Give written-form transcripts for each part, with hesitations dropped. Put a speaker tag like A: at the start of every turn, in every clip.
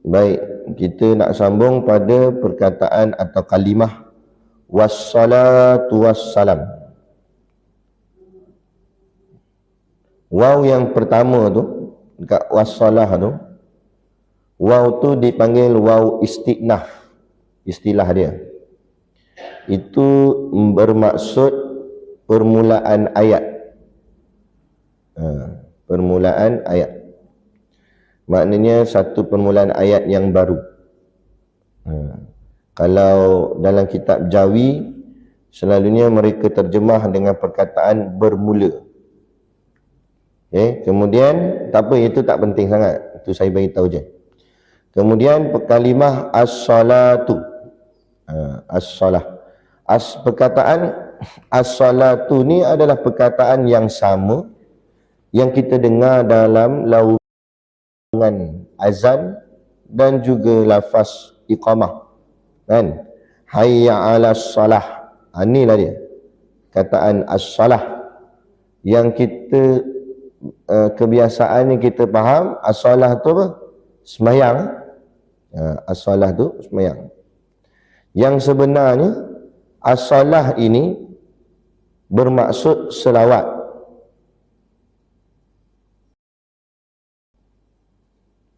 A: Baik, kita nak sambung pada perkataan atau kalimah wassalatu wassalam. Waw yang pertama tu dekat wassalah tu, waw tu dipanggil waw istinaf, istilah dia. Itu bermaksud permulaan ayat. Permulaan ayat. Maknanya satu permulaan ayat yang baru. Kalau dalam kitab Jawi, selalunya mereka terjemah dengan perkataan bermula. Kemudian, tak apa, itu tak penting sangat. Itu saya beritahu je. Kemudian kalimah as-salatu. As-salah. Perkataan as-salatu ni adalah perkataan yang sama yang kita dengar dalam laungan azan dan juga lafaz iqamah. Kan? Hayya 'alas salah. Inilah dia. Kataan as-salah yang kita kebiasaan yang kita faham as-salah tu apa? Sembahyang. As-salah tu sembahyang. Yang sebenarnya as-salah ini bermaksud selawat.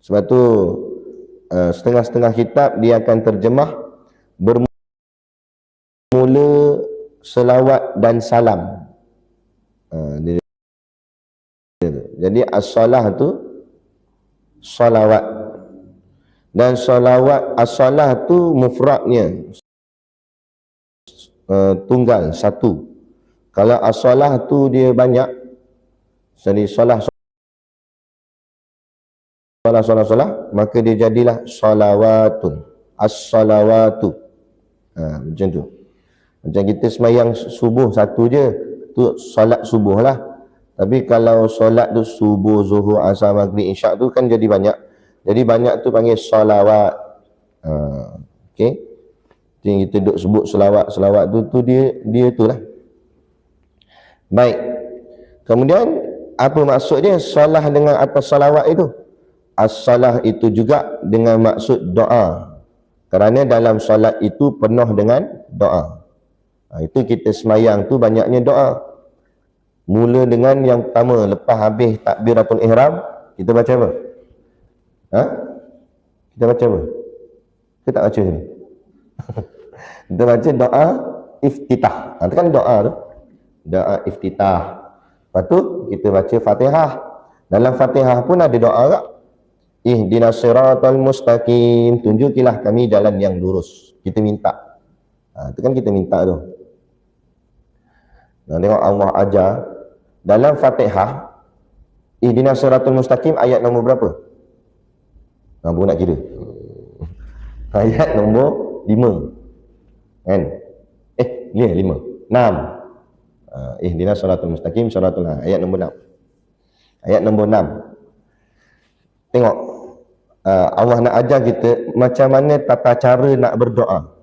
A: Sebab tu setengah-setengah kitab dia akan terjemah bermula selawat dan salam. Jadi as-salah tu salawat, dan salawat as-salah tu mufradnya tunggal, satu. Kalau as-salah tu dia banyak, jadi salah, maka dia jadilah salawatun, as-salawatu. Macam tu. Macam kita semayang subuh satu je, tu solat subuh lah. Tapi kalau solat tu subuh, zuhur, asar, maghrib, isyak tu kan jadi banyak. Jadi banyak tu panggil salawat. Okey. Yang kita duk sebut selawat tu dia tu lah. Baik. Kemudian apa maksud dia salah dengan atas salawat itu? As-salah itu juga dengan maksud doa. Kerana dalam solat itu penuh dengan doa. Itu kita semayang tu banyaknya doa. Mula dengan yang pertama, lepas habis takbiratul ihram, kita baca apa? Kita baca apa? Kita tak baca ni. Kita baca doa iftitah. Itu kan doa tu. Doa iftitah. Lepas tu kita baca Fatihah. Dalam Fatihah pun ada doa tak? Ihdinas siratal mustaqim, tunjukilah kami jalan yang lurus. Kita minta. Itu kan kita minta tu. Tengok Allah ajar dalam Fatihah, ihdinas siratal mustaqim ayat nombor berapa? Baru nak kira. Ayat nombor 5. Kan? 5. 6. Ihdinas siratal mustaqim, ayat nombor 6. Ayat nombor 6. Tengok, Allah nak ajar kita macam mana tata cara nak berdoa.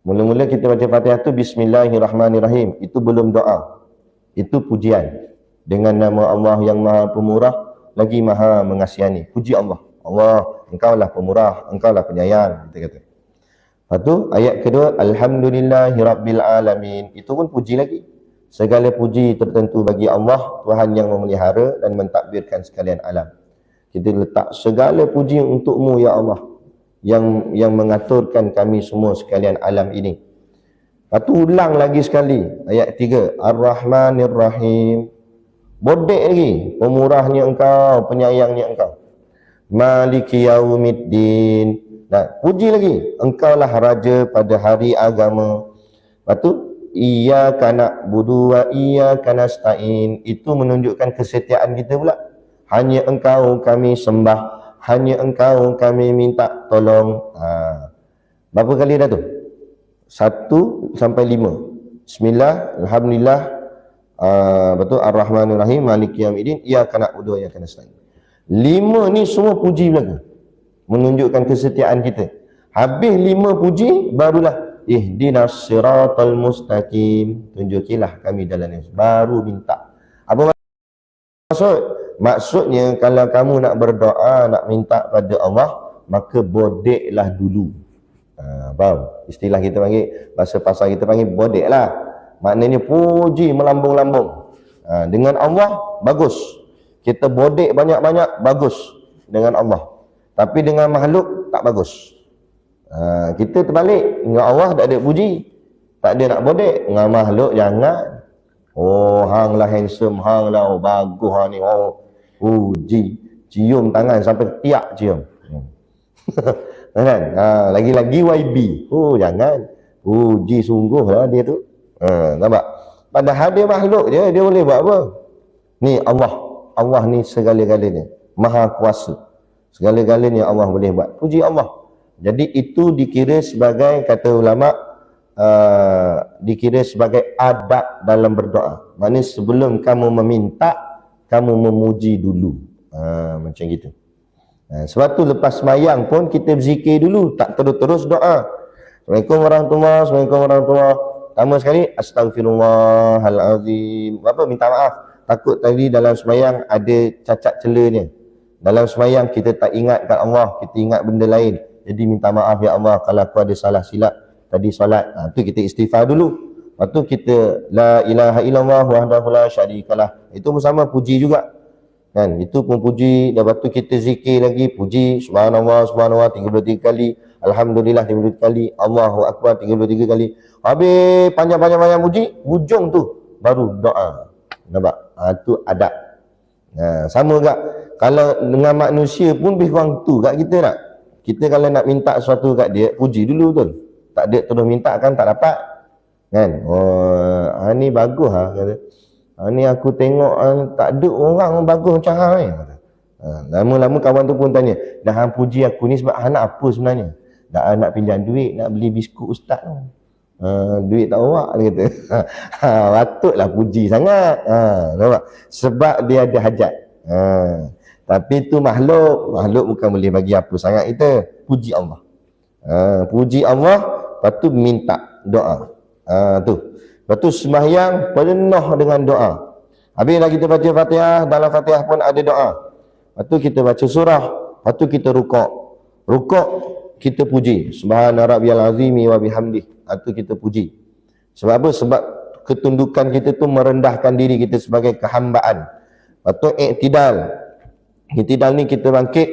A: Mula-mula kita baca Fatihah tu bismillahirrahmanirrahim. Itu belum doa. Itu pujian. Dengan nama Allah yang Maha Pemurah lagi Maha Mengasihani. Puji Allah. Allah, Engkaulah pemurah, Engkaulah penyayang, kita kata. Lepas tu ayat kedua, alhamdulillahirabbil alamin. Itu pun puji lagi. Segala puji tertentu bagi Allah, Tuhan yang memelihara dan mentadbirkan sekalian alam. Kita letak segala puji untukmu ya Allah, yang mengaturkan kami semua sekalian alam ini. Lepas tu ulang lagi sekali ayat 3, Ar-Rahmanir Rahim. Bodek lagi, pemurahnya Engkau, penyayangnya Engkau. Maliki Yaumiddin. Nah, puji lagi, Engkaulah raja pada hari agama. Lepas tu iyyaka na'budu wa iyyaka nasta'in. Itu menunjukkan kesetiaan kita pula. Hanya Engkau kami sembah, hanya Engkau kami minta tolong. Berapa kali dah tu? 1 sampai 5. Bismillah, alhamdulillah, betul, Ar-Rahmanir Rahim, Maliki Yaumiddin, iyyaka na'budu wa iyyaka nasta'in. 5 ni semua puji belaka, menunjukkan kesetiaan kita. Habis 5 puji, barulah ihdinas siratal mustaqim, tunjukilah kami jalan yang, baru minta. Apa maksud? Maksudnya kalau kamu nak berdoa, nak minta pada Allah, maka bodeklah dulu. Faham? Istilah kita panggil, bahasa pasar kita panggil bodek lah. Maknanya puji melambung-lambung. Dengan Allah, bagus. Kita bodek banyak-banyak, bagus dengan Allah. Tapi dengan makhluk, tak bagus. Kita terbalik. Dengan Allah tak ada puji, tak ada nak bodek. Dengan makhluk, jangan. Oh, hang lah handsome, hang lah bagus hang ni. Oh, puji. Cium tangan sampai tiak cium. Kan? Lagi-lagi YB. Oh, jangan. Puji sungguh lah dia tu. Nampak? Padahal dia makhluk je, dia boleh buat apa? Ni Allah. Allah ni segala-galanya. Maha kuasa. Segala-galanya Allah boleh buat. Puji Allah. Jadi itu dikira sebagai, kata ulama, dikira sebagai adab dalam berdoa. Maksudnya sebelum kamu meminta, kamu memuji dulu. Macam gitu. Sebab tu lepas semayang pun kita berzikir dulu, tak terus-terus doa. Assalamualaikum warahmatullahi wabarakatuh. Assalamualaikum warahmatullahi wabarakatuh. Pertama sekali, astagfirullahalazim. Minta maaf. Takut tadi dalam semayang ada cacat celanya. Dalam semayang kita tak ingat kat Allah, kita ingat benda lain. Jadi minta maaf ya Allah kalau aku ada salah silap tadi solat. Tu kita istighfar dulu. Lepas tu kita la ilaha illallah wahdahu la syarikalah. Itu bersama puji juga. Kan? Itu pun puji. Lepas tu kita zikir lagi, puji subhanallah, subhanallah 33 kali. Alhamdulillah 33 kali. Allahu Akbar 33 kali. Habis panjang-panjang puji, hujung tu baru doa. Nampak? Itu adab. Sama juga kalau dengan manusia pun lebih kurang tu kat kita nak. Kita kalau nak minta sesuatu kat dia, puji dulu betul. Tak ada terus minta kan tak dapat. Kan? Oh, ni bagus kata. Ni aku tengok tak ada orang bagus macam hang ni. Lama-lama kawan tu pun tanya, dah hang puji aku ni sebab hang nak apa sebenarnya? Dah nak pinjam duit, nak beli biskut ustaz tu. Duit tak bawa, dia kata. Patutlah puji sangat. Nampak? Sebab dia ada hajat. Tapi tu makhluk bukan boleh bagi apa sangat kita. Puji Allah. Puji Allah, lepas tu minta doa. Tu. Lepas tu sembahyang penuh dengan doa. Habis dah kita baca Fatihah, dalam Fatihah pun ada doa. Lepas tu kita baca surah, lepas tu kita rukuk. Rukuk kita puji. Subhana rabbiyal azimi wa bihamdih. Itu kita puji. Sebab apa? Sebab ketundukan kita tu merendahkan diri kita sebagai kehambaan. Lepas tu i'tidal. I'tidal ni kita bangkit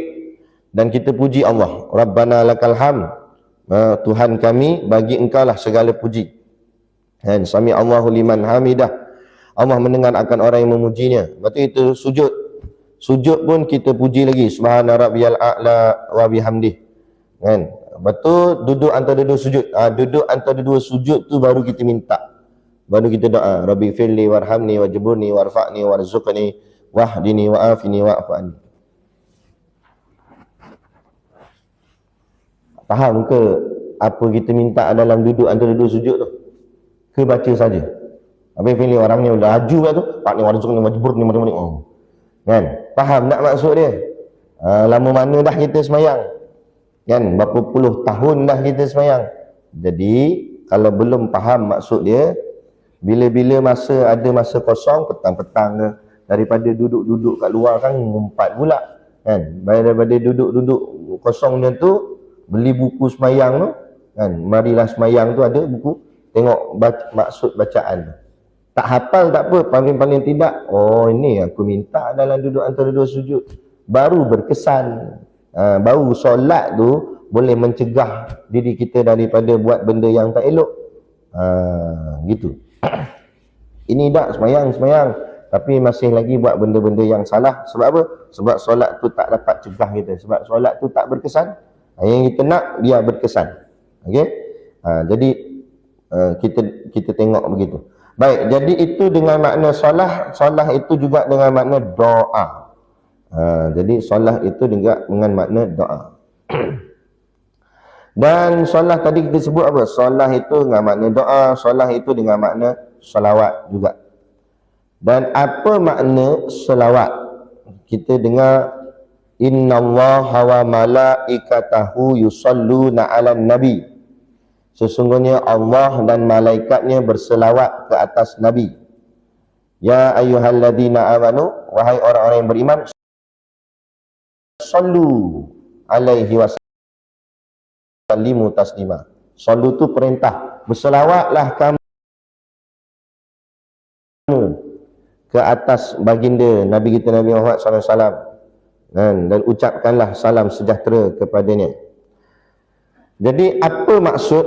A: dan kita puji Allah. Rabbana lakal hamd. Tuhan kami, bagi engkau lah segala puji. Dan sami Allahu liman hamidah. Allah mendengar akan orang yang memujinya. Lepas tu itu sujud. Sujud pun kita puji lagi. Subhana rabbiyal a'la wa bihamdih. Kan? Lepas tu duduk antara dua sujud. Duduk antara dua sujud tu baru kita minta. Baru kita doa. Rabbi firli warhamni wajburni warfa'ni warzuqni wahdini wa'afini wa'afani. Faham ke apa kita minta dalam duduk antara dua sujud tu? Ke baca saja. Habis pilih orang ni laju kat tu, pak ni warzuq ni majbur ni macam ni. Kan? Faham tak maksud dia? Lama mana dah kita semayang? Kan? Berapa puluh tahun dah kita semayang. Jadi kalau belum faham maksud dia, bila-bila ada masa kosong, petang-petang ke, daripada duduk-duduk kat luar kan ngumpat pula. Kan? Daripada duduk-duduk kosong dia tu, beli buku semayang tu. Kan? Marilah semayang tu ada buku. Tengok maksud bacaan tu. Tak hafal tak apa, paling-paling tidak, oh ini aku minta dalam duduk antara dua sujud. Baru berkesan. Baru solat tu boleh mencegah diri kita daripada buat benda yang tak elok. Gitu. Ini tak semayang, tapi masih lagi buat benda-benda yang salah. Sebab apa? Sebab solat tu tak dapat cegah kita. Sebab solat tu tak berkesan. Yang kita nak, dia berkesan. Okey? Jadi kita tengok begitu. Baik, jadi itu dengan makna solah. Solah itu juga dengan makna doa. Jadi solah itu juga dengan makna doa. Dan solah tadi kita sebut apa? Solah itu dengan makna doa. Solah itu dengan makna salawat juga. Dan apa makna salawat? Kita dengar innallaha wa malaikatahu yusalluna 'alan nabi. Sesungguhnya Allah dan malaikatnya berselawat ke atas Nabi. Ya ayyuhalladzina amanu, wahai orang-orang yang beriman, sallu alaihi wasallam. sallimu taslima. Sallu tu perintah, berselawatlah kamu ke atas baginda Nabi kita Nabi Muhammad SAW, dan ucapkanlah salam sejahtera kepadanya. Jadi apa maksud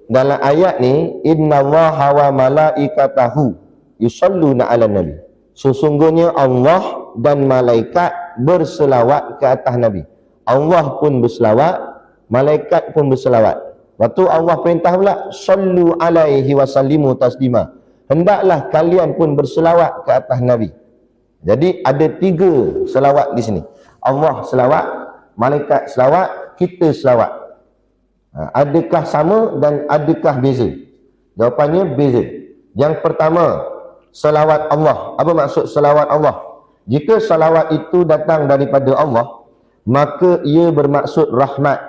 A: dalam ayat ni, innallaha wa malaikatahu yusalluna 'alan nabi? Sesungguhnya Allah dan malaikat berselawat ke atas Nabi. Allah pun berselawat, malaikat pun berselawat. Waktu Allah perintah pula, sallu alaihi wa sallimu taslima. Hendaklah kalian pun berselawat ke atas Nabi. Jadi ada 3 selawat di sini. Allah selawat, malaikat selawat, kita selawat. Adakah sama dan adakah beza? Jawapannya beza. Yang pertama, selawat Allah. Apa maksud selawat Allah? Jika selawat itu datang daripada Allah, maka ia bermaksud rahmat.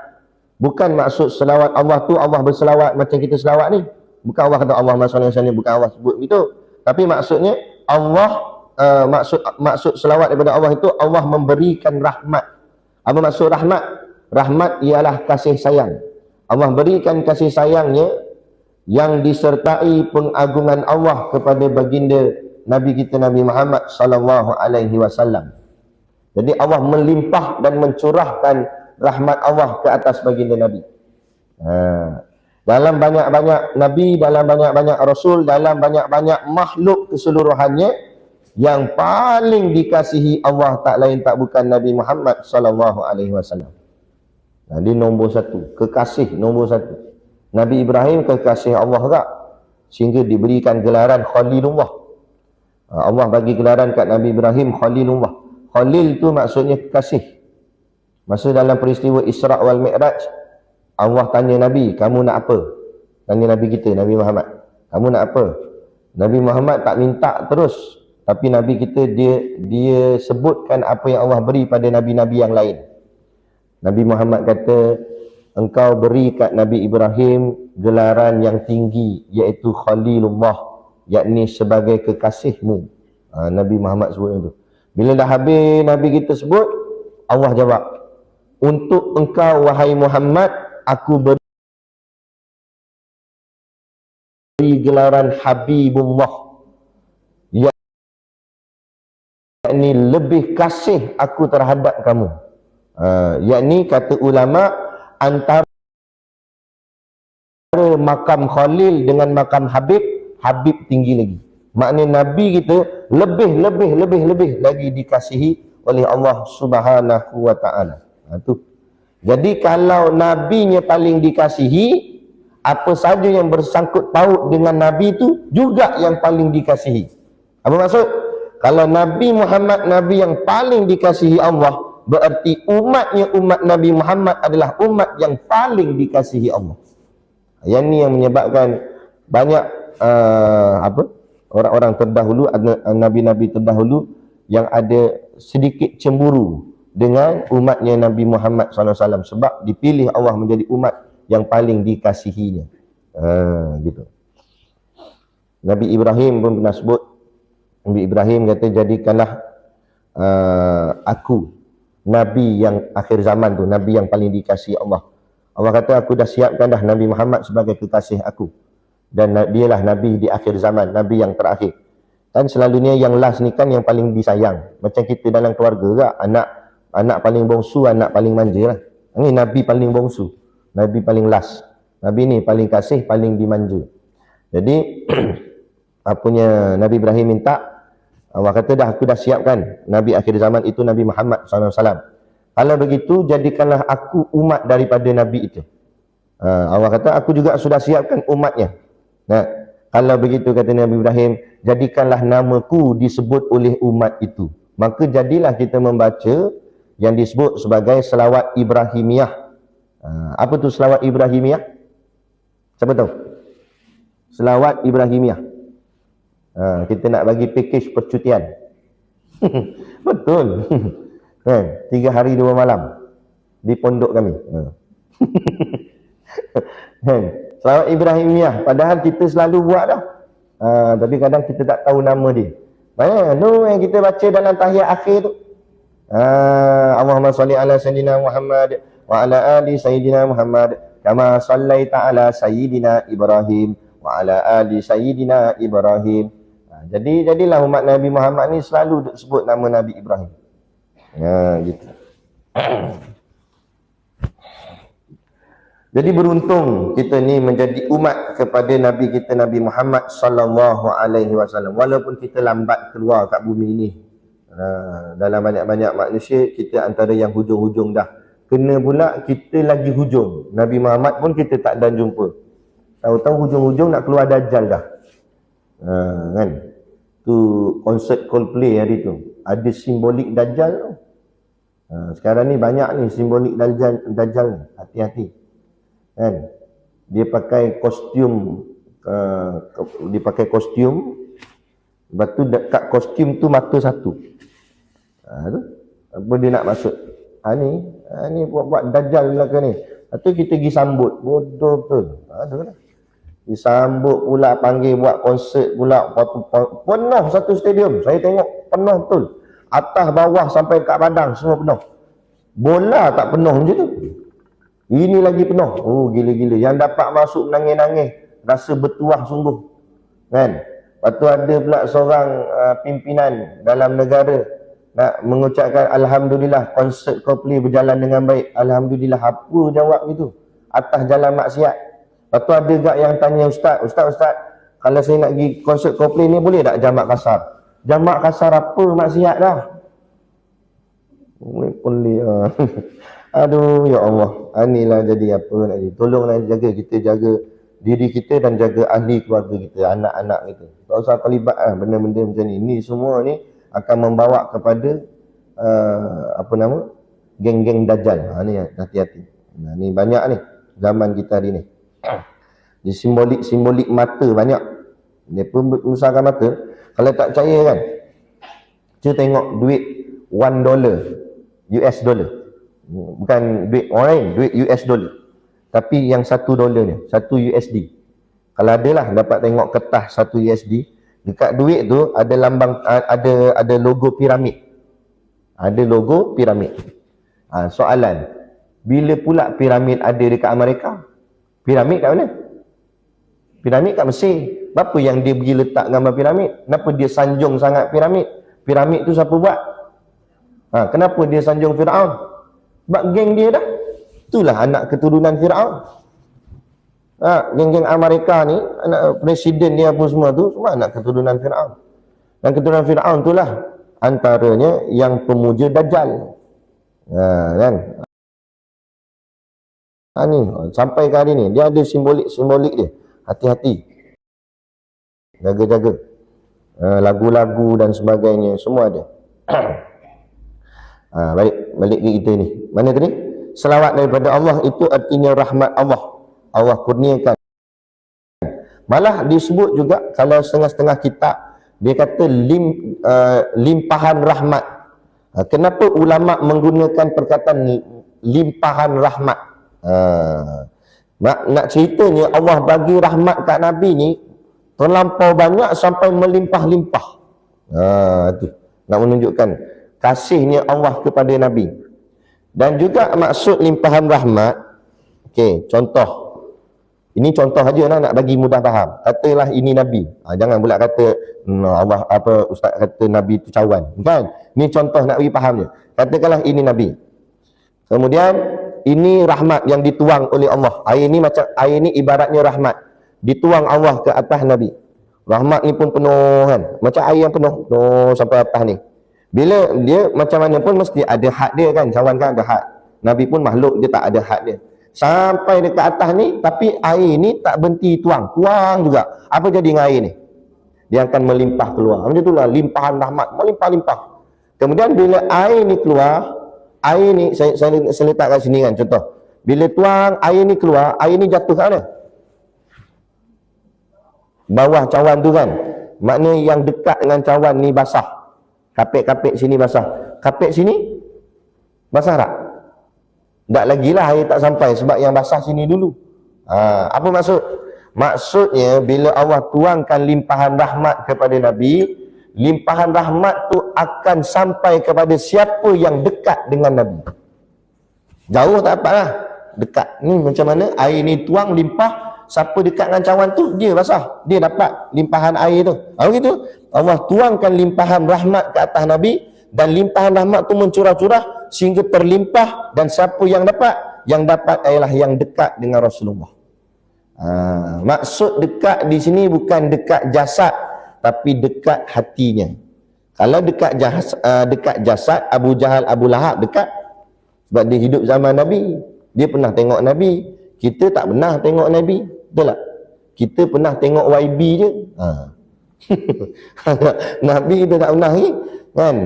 A: Bukan maksud selawat Allah tu Allah berselawat macam kita selawat ni. Bukan Allah kata Allahumma shalli alaihi, bukan Allah sebut itu. Tapi maksudnya Allah, maksud selawat daripada Allah itu Allah memberikan rahmat. Apa maksud rahmat? Rahmat ialah kasih sayang. Allah berikan kasih sayangnya yang disertai pengagungan Allah kepada baginda Nabi kita Nabi Muhammad sallallahu alaihi wasallam. Jadi Allah melimpah dan mencurahkan rahmat Allah ke atas baginda Nabi. Dalam banyak-banyak Nabi, dalam banyak-banyak Rasul, dalam banyak-banyak makhluk keseluruhannya, yang paling dikasihi Allah tak lain tak bukan Nabi Muhammad sallallahu alaihi wasallam. Jadi nombor 1, kekasih nombor 1. Nabi Ibrahim kekasih Allah tak? Sehingga diberikan gelaran Khalilullah. Allah bagi gelaran kat Nabi Ibrahim Khalilullah. Khalil tu maksudnya kekasih. Masa dalam peristiwa Isra' wal Mi'raj, Allah tanya Nabi, kamu nak apa? Tanya Nabi kita, Nabi Muhammad, kamu nak apa? Nabi Muhammad tak minta terus, tapi Nabi kita dia sebutkan apa yang Allah beri pada Nabi-Nabi yang lain. Nabi Muhammad kata, engkau beri kat Nabi Ibrahim gelaran yang tinggi, iaitu Khalilullah, yakni sebagai kekasihmu. Nabi Muhammad sebut itu. Bila dah habis Nabi kita sebut, Allah jawab, untuk engkau wahai Muhammad, aku beri gelaran Habibullah, yakni lebih kasih aku terhadap kamu. Yakni kata ulama, antara makam Khalil dengan makam Habib, Habib tinggi lagi. Maknanya Nabi kita lebih lagi dikasihi oleh Allah Subhanahu wa ta'ala. Tu. Jadi kalau Nabinya paling dikasihi, apa saja yang bersangkut paut dengan Nabi itu juga yang paling dikasihi. Apa maksud? Kalau Nabi Muhammad Nabi yang paling dikasihi Allah, berarti umatnya umat Nabi Muhammad adalah umat yang paling dikasihi Allah. Yang ni yang menyebabkan banyak orang-orang terdahulu, Nabi-Nabi terdahulu yang ada sedikit cemburu dengan umatnya Nabi Muhammad SAW, sebab dipilih Allah menjadi umat yang paling dikasihinya. Gitu. Nabi Ibrahim pun pernah sebut, Nabi Ibrahim kata, jadikanlah aku Nabi yang akhir zaman tu, Nabi yang paling dikasihi Allah. Allah kata, aku dah siapkan dah Nabi Muhammad sebagai kekasih aku, dan dialah Nabi di akhir zaman, Nabi yang terakhir. Kan selalunya yang last ni kan yang paling disayang. Macam kita dalam keluarga kan, anak paling bongsu, anak paling manja lah. Ini Nabi paling bongsu, Nabi paling last. Nabi ni paling kasih, paling dimanja. Jadi apunya Nabi Ibrahim minta, Allah kata dah, aku dah siapkan Nabi akhir zaman itu Nabi Muhammad SAW. Kalau begitu, jadikanlah aku umat daripada Nabi itu. Allah kata, aku juga sudah siapkan umatnya. Nah, kalau begitu kata Nabi Ibrahim, jadikanlah namaku disebut oleh umat itu. Maka jadilah kita membaca yang disebut sebagai selawat Ibrahimiyah. Apa tu selawat Ibrahimiyah? Siapa tahu? Selawat Ibrahimiyah. Kita nak bagi package percutian. Betul. 3 hari 2 malam di pondok kami. Selawat Ibrahimiyah, padahal kita selalu buat dah. Tapi kadang kita tak tahu nama dia. Yang kita baca dalam tahiyat akhir tu. Allahumma salli ala sayyidina Muhammad wa ala ali sayyidina Muhammad kama sallaita ala sayyidina Ibrahim wa ala ali sayyidina Ibrahim. Jadilah umat Nabi Muhammad ni selalu sebut nama Nabi Ibrahim. Gitu. Jadi beruntung kita ni menjadi umat kepada Nabi kita Nabi Muhammad sallallahu alaihi wasallam. Walaupun kita lambat keluar kat bumi ni. Dalam banyak-banyak manusia kita antara yang hujung-hujung dah. Kena pula kita lagi hujung. Nabi Muhammad pun kita tak dan jumpa. Tahu-tahu hujung-hujung nak keluar Dajjal dah. Kan? Tu konsert Coldplay hari tu. Ada simbolik Dajjal tu. Sekarang ni banyak ni simbolik Dajjal. Hati-hati. Kan? Dia pakai kostum lepas tu dekat kostum tu mata satu. Tu apa dia nak maksud? Ni buat Dajjal belakang ni. Lepas tu kita pergi sambut. Bodoh betul. Aduh. Disambut pula, panggil buat konsert pula. Penuh satu stadium. Saya tengok penuh betul. Atas bawah sampai kat padang semua penuh. Bola tak penuh macam tu. Ini lagi penuh. Oh, gila-gila. Yang dapat masuk nangis-nangis. Rasa bertuah sungguh. Kan? Lepas tu ada pula seorang pimpinan dalam negara nak mengucapkan Alhamdulillah konsert Coldplay berjalan dengan baik. Alhamdulillah. Apa jawab gitu? Atas jalan maksiat. Lepas tu ada gak yang tanya Ustaz, kalau saya nak pergi konsert Coldplay ni boleh tak jamak kasar? Jamak kasar apa maksiat dah? Boleh. Aduh, ya Allah. Inilah jadi apa nak jadi. Tolonglah kita jaga diri kita dan jaga ahli keluarga kita, anak-anak kita. Tak usah terlibat benda-benda macam ni. Ini semua ni akan membawa kepada geng-geng Dajjal. Ni hati-hati. Ni banyak ni zaman kita hari ni. Di simbolik mata banyak. Dia pun usahakan mata. Kalau tak percaya kan, cuba tengok duit $1 US dollar. Bukan duit orang lain, duit US dollar. Tapi yang $1 ni, 1 USD. Kalau ada lah dapat tengok kertas 1 USD, dekat duit tu ada lambang, ada logo piramid. Ada logo piramid. Soalan, bila pula piramid ada dekat Amerika? Piramid kat mana? Piramid kat Mesir. Apa yang dia pergi letak gambar piramid? Kenapa dia sanjung sangat piramid? Piramid tu siapa buat? Kenapa dia sanjung Firaun? Sebab geng dia dah. Itulah anak keturunan Firaun. Geng-geng Amerika ni, anak presiden dia apa semua tu, semua anak keturunan Firaun. Dan keturunan Firaun itulah antaranya yang pemuja Dajjal. Kan? Ni sampai ke hari ni dia ada simbolik dia. Hati-hati. Jaga-jaga. Lagu-lagu dan sebagainya semua ada. Balik ke kita ni. Mana tadi? Selawat daripada Allah itu artinya rahmat Allah. Allah kurniakan. Malah disebut juga kalau setengah-setengah kitab dia kata limpahan rahmat. Kenapa ulama menggunakan perkataan limpahan rahmat? Nak ceritanya Allah bagi rahmat kat Nabi ni terlampau banyak sampai melimpah-limpah. Tu nak menunjukkan kasihnya Allah kepada Nabi. Dan juga maksud limpahan rahmat, contoh. Ini contoh aja nak bagi mudah faham. Katalah ini Nabi. Jangan pula kata Allah ustaz kata Nabi tu cawan. Kan? Ini contoh nak bagi faham je. Katakanlah ini Nabi. Kemudian ini rahmat yang dituang oleh Allah. Air ni ibaratnya rahmat. Dituang Allah ke atas Nabi. Rahmat ni pun penuh kan. Macam air yang penuh sampai atas ni. Bila dia macam mana pun mesti ada had dia kan. Cawan kan ada had. Nabi pun makhluk, dia tak ada had dia. Sampai dekat atas ni, tapi air ni tak berhenti tuang juga. Apa jadi dengan air ni? Dia akan melimpah keluar. Macam itulah limpahan rahmat, melimpah-limpah. Kemudian bila air ni keluar, air ni saya letak kat sini kan contoh. Bila tuang air ni keluar, air ni jatuh kat mana? Bawah cawan tu kan. Maknanya yang dekat dengan cawan ni basah. Kapek-kapek sini basah. Kapek sini basah tak? Tak lagi lah air tak sampai sebab yang basah sini dulu. Apa maksud? Maksudnya bila Allah tuangkan limpahan rahmat kepada Nabi, limpahan rahmat tu akan sampai kepada siapa yang dekat dengan Nabi. Jauh tak apa lah. dekat. Ni macam mana air ni tuang limpah, siapa dekat dengan cawan tu dia basah, dia dapat limpahan air tu. Begitu Allah tuangkan limpahan rahmat ke atas Nabi, dan limpahan rahmat tu mencurah-curah sehingga terlimpah, dan siapa yang dapat? Yang dapat ialah yang dekat dengan Rasulullah. Maksud dekat di sini bukan dekat jasad, tapi dekat hatinya. Kalau dekat jasad, Abu Jahal, Abu Lahab dekat, sebab dia hidup zaman Nabi, dia pernah tengok Nabi. Kita tak pernah tengok Nabi, betul tak? Kita pernah tengok YB je. Nabi kita tak pernah ni, kan?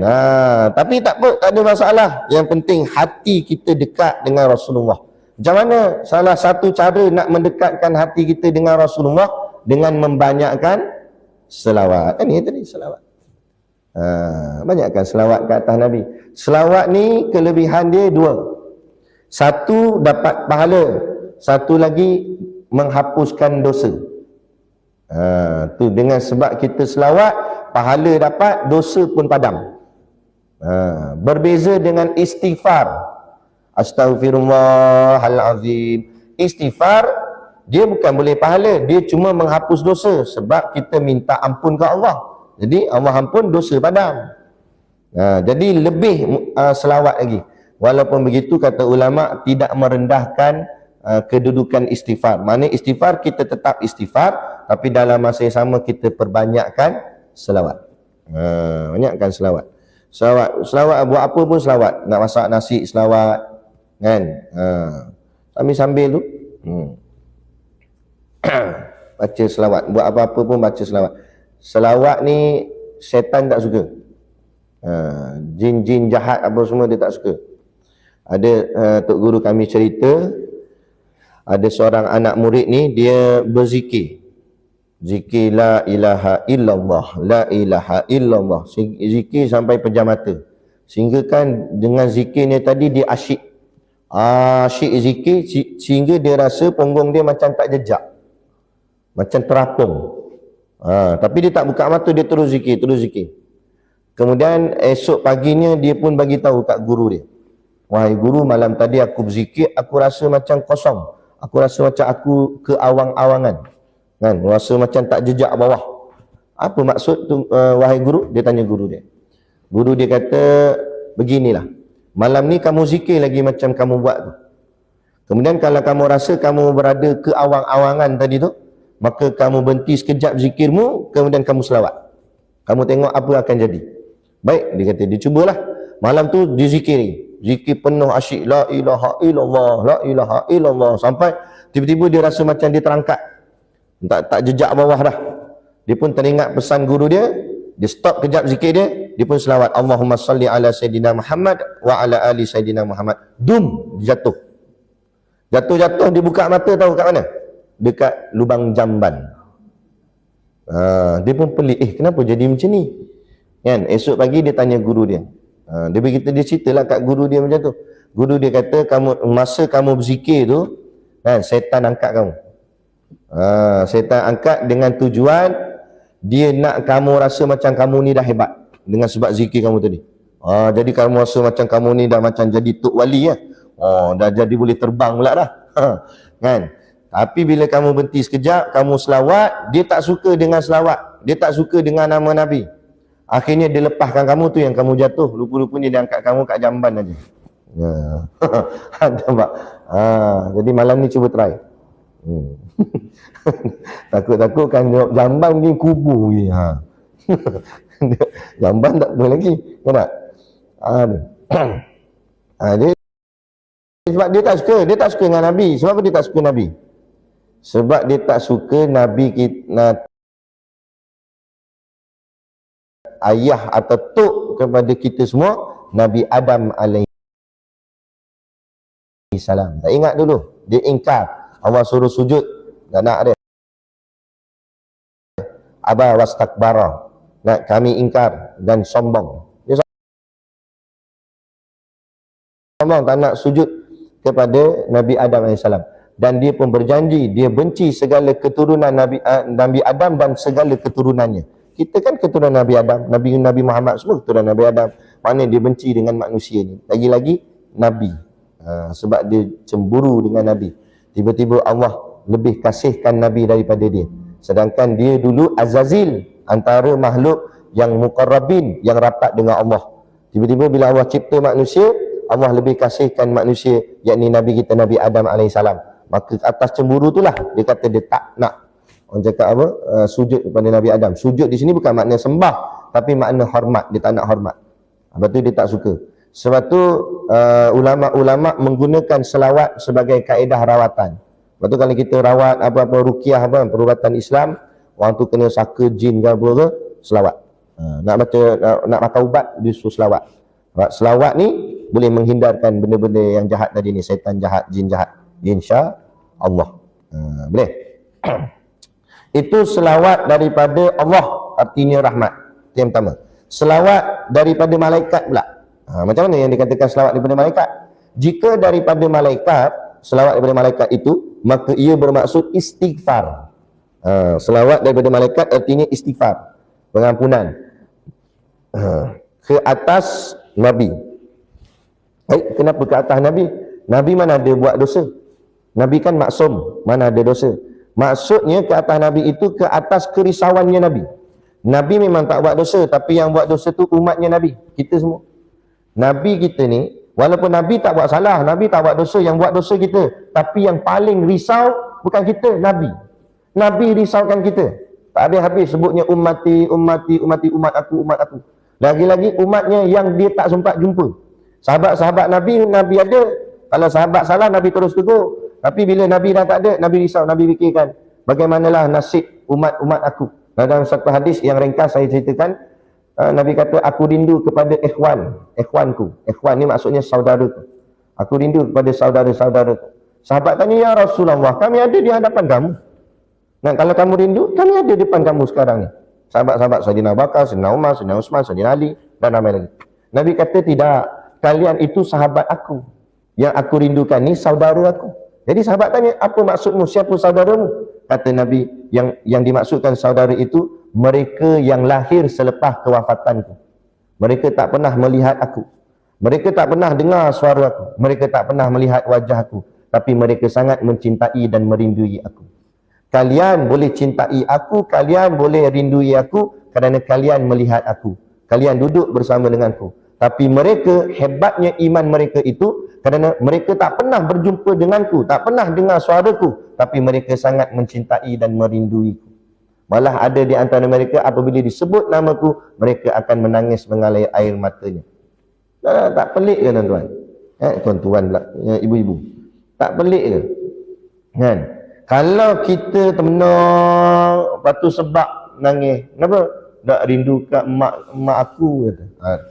A: Tapi tak apa, tak ada masalah. Yang penting hati kita dekat dengan Rasulullah. Macam mana salah satu cara nak mendekatkan hati kita dengan Rasulullah? Dengan membanyakkan selawat. Ini tadi selawat. Banyakkan selawat ke atas Nabi. Selawat ni kelebihan dia dua. Satu, dapat pahala. Satu lagi, menghapuskan dosa. Tu dengan sebab kita selawat, pahala dapat, dosa pun padam. Berbeza dengan istighfar. Astaghfirullahalazim. Istighfar dia bukan boleh pahala, dia cuma menghapus dosa, sebab kita minta ampun ke Allah. Jadi Allah ampun, dosa padam. Jadi lebih selawat lagi. Walaupun begitu, kata ulama, tidak merendahkan kedudukan istighfar. Maknanya istighfar kita tetap istighfar, tapi dalam masa yang sama kita perbanyakkan selawat. Banyakkan selawat. Selawat buat apa pun selawat. Nak masak nasi selawat, kan? Sambil-sambil tu baca selawat. Buat apa-apa pun baca selawat. Selawat ni syaitan tak suka. Jin-jin jahat apa semua dia tak suka. Ada tok guru kami cerita, ada seorang anak murid ni, dia berzikir. Zikir la ilaha illallah, la ilaha illallah. Zikir sampai pejam mata. Sehingga kan dengan zikirnya tadi dia asyik. Asyik zikir sehingga dia rasa punggung dia macam tak jejak. Macam terapung. Tapi dia tak buka mata, dia terus zikir, terus zikir. Kemudian esok paginya dia pun bagi tahu kat guru dia. Wahai guru, malam tadi aku berzikir, aku rasa macam kosong. Aku rasa macam aku ke awang-awangan. Kan? Rasa macam tak jejak bawah. Apa maksud tu, wahai guru? Dia tanya guru dia. Guru dia kata, beginilah. Malam ni kamu zikir lagi macam kamu buat tu. Kemudian kalau kamu rasa kamu berada ke awang-awangan tadi tu, maka kamu berhenti sekejap zikirmu, kemudian kamu selawat. Kamu tengok apa akan jadi. Baik, dia kata, dia cubalah. Malam tu dia zikir. Zikir penuh asyik, la ilaha illallah, la ilaha illallah. Sampai tiba-tiba dia rasa macam dia terangkat. Tak jejak bawah dah. Dia pun teringat pesan guru dia. Dia stop kejap zikir dia. Dia pun selawat. Allahumma salli ala Sayyidina Muhammad wa ala ali Sayyidina Muhammad. Dum, jatuh. Jatuh-jatuh, dia buka mata tahu kat mana? Dekat lubang jamban. Dia pun pelik. Kenapa jadi macam ni? Kan? Esok pagi dia tanya guru dia. Dia ceritalah kat guru dia macam tu. Guru dia kata, masa kamu berzikir tu, kan, syaitan angkat kamu. Syaitan angkat dengan tujuan dia nak kamu rasa macam kamu ni dah hebat dengan sebab zikir kamu tadi. Jadi kamu rasa macam kamu ni dah macam jadi tok wali ya. Dah jadi boleh terbang pula dah. Kan? Tapi bila kamu berhenti sekejap, kamu selawat, dia tak suka dengan selawat. Dia tak suka dengan nama Nabi. Akhirnya dia lepaskan kamu tu, yang kamu jatuh. Lupa-lupanya dia angkat kamu kat jamban aja. Nampak? Jadi malam ni cuba try. Takut-takut kan jamban ni kubur ni. Jamban tak boleh lagi. Nampak? Sebab dia tak suka. Dia tak suka dengan Nabi. Sebab apa dia tak suka Nabi? Sebab dia tak suka Nabi kita, ayah atau tok kepada kita semua, Nabi Adam alaihi salam. Tak ingat dulu? Dia ingkar. Allah suruh sujud, tak nak dia. Aba wastakbara. Nak kami ingkar dan sombong. Dia sombong, tak nak sujud kepada Nabi Adam AS. Dan dia pun berjanji, dia benci segala keturunan Nabi Adam dan segala keturunannya. Kita kan keturunan Nabi Adam, Nabi Muhammad semua keturunan Nabi Adam. Mana dia benci dengan manusia ni. Lagi-lagi Nabi. Sebab dia cemburu dengan Nabi. Tiba-tiba Allah lebih kasihkan Nabi daripada dia. Sedangkan dia dulu Azazil, antara makhluk yang muqarrabin, yang rapat dengan Allah. Tiba-tiba bila Allah cipta manusia, Allah lebih kasihkan manusia, yakni Nabi kita Nabi Adam AS. Maka atas cemburu itulah dia kata dia tak nak, orang cakap apa, sujud kepada Nabi Adam. Sujud di sini bukan makna sembah, tapi makna hormat. Dia tak nak hormat. Lepas tu dia tak suka. Sebab tu ulama-ulama menggunakan selawat sebagai kaedah rawatan. Lepas tu kalau kita rawat apa-apa ruqyah, perubatan Islam, orang tu kena saka jin ke apa ke, selawat. Nak baca, nak makan ubat, dia suruh selawat. Selawat ni boleh menghindarkan benda-benda yang jahat tadi ni, syaitan jahat, jin jahat, insya Allah. Boleh. Itu selawat daripada Allah, artinya rahmat. Itu yang pertama. Selawat daripada malaikat pula. Macam mana yang dikatakan selawat daripada malaikat? Jika daripada malaikat, selawat daripada malaikat itu, maka ia bermaksud istighfar. Selawat daripada malaikat artinya istighfar, pengampunan ke atas Nabi. Kenapa ke atas Nabi? Nabi mana ada buat dosa? Nabi kan maksum, mana ada dosa? Maksudnya ke atas Nabi itu ke atas kerisauannya Nabi. Nabi memang tak buat dosa, tapi yang buat dosa tu umatnya Nabi, kita semua. Nabi kita ni, walaupun Nabi tak buat salah, Nabi tak buat dosa, yang buat dosa kita. Tapi yang paling risau bukan kita, Nabi. Nabi risaukan kita. Tak habis-habis sebutnya ummati, ummati, ummati, umat aku. Lagi-lagi umatnya yang dia tak sempat jumpa. Sahabat-sahabat Nabi, Nabi ada. Kalau sahabat salah, Nabi terus tegur. Tapi bila Nabi dah tak ada, Nabi risau, Nabi fikirkan, bagaimanalah nasib umat-umat aku. Dalam satu hadis yang ringkas saya ceritakan, Nabi kata, aku rindu kepada ikhwanku. Ikhwan ni maksudnya saudaraku. Aku rindu kepada saudara-saudaraku. Sahabat tanya, ya Rasulullah, kami ada di hadapan kamu. Nah, kalau kamu rindu, kami ada di depan kamu sekarang ni. Sahabat-sahabat Sayyidina Bakar, Sayyidina Umar, Sayyidina Uthman, Sayyidina Ali, dan ramai lagi. Nabi kata, tidak, kalian itu sahabat aku. Yang aku rindukan ni saudara aku. Jadi sahabat tanya, apa maksudmu? Siapa saudaramu? Kata Nabi, yang dimaksudkan saudara itu, mereka yang lahir selepas kewafatanku. Mereka tak pernah melihat aku. Mereka tak pernah dengar suara aku. Mereka tak pernah melihat wajah aku. Tapi mereka sangat mencintai dan merindui aku. Kalian boleh cintai aku, kalian boleh rindui aku kerana kalian melihat aku. Kalian duduk bersama denganku. Tapi mereka, hebatnya iman mereka itu, kerana mereka tak pernah berjumpa denganku, tak pernah dengar suaraku, tapi mereka sangat mencintai dan merinduiku. Malah ada di antara mereka, apabila disebut namaku, mereka akan menangis mengalir air matanya. Tak pelik ke tuan-tuan? Tuan-tuan pula, ibu-ibu. Tak pelik ke? Kan? Kalau kita termenung, lepas tu sebab nangis. Kenapa? Tak rindu kat mak aku kata.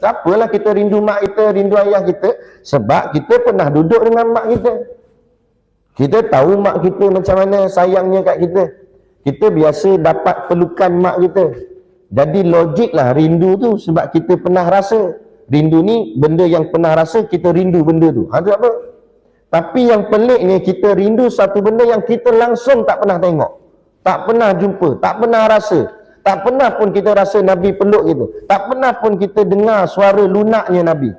A: Tak apalah kita rindu mak kita, rindu ayah kita, sebab kita pernah duduk dengan mak kita. Kita tahu mak kita macam mana sayangnya kat kita. Kita biasa dapat pelukan mak kita. Jadi logiklah rindu tu, sebab kita pernah rasa. Rindu ni benda yang pernah rasa, kita rindu benda tu. Itu apa? Tapi yang peliknya, kita rindu satu benda yang kita langsung tak pernah tengok, tak pernah jumpa, tak pernah rasa. Tak pernah pun kita rasa Nabi peluk gitu. Tak pernah pun kita dengar suara lunaknya Nabi.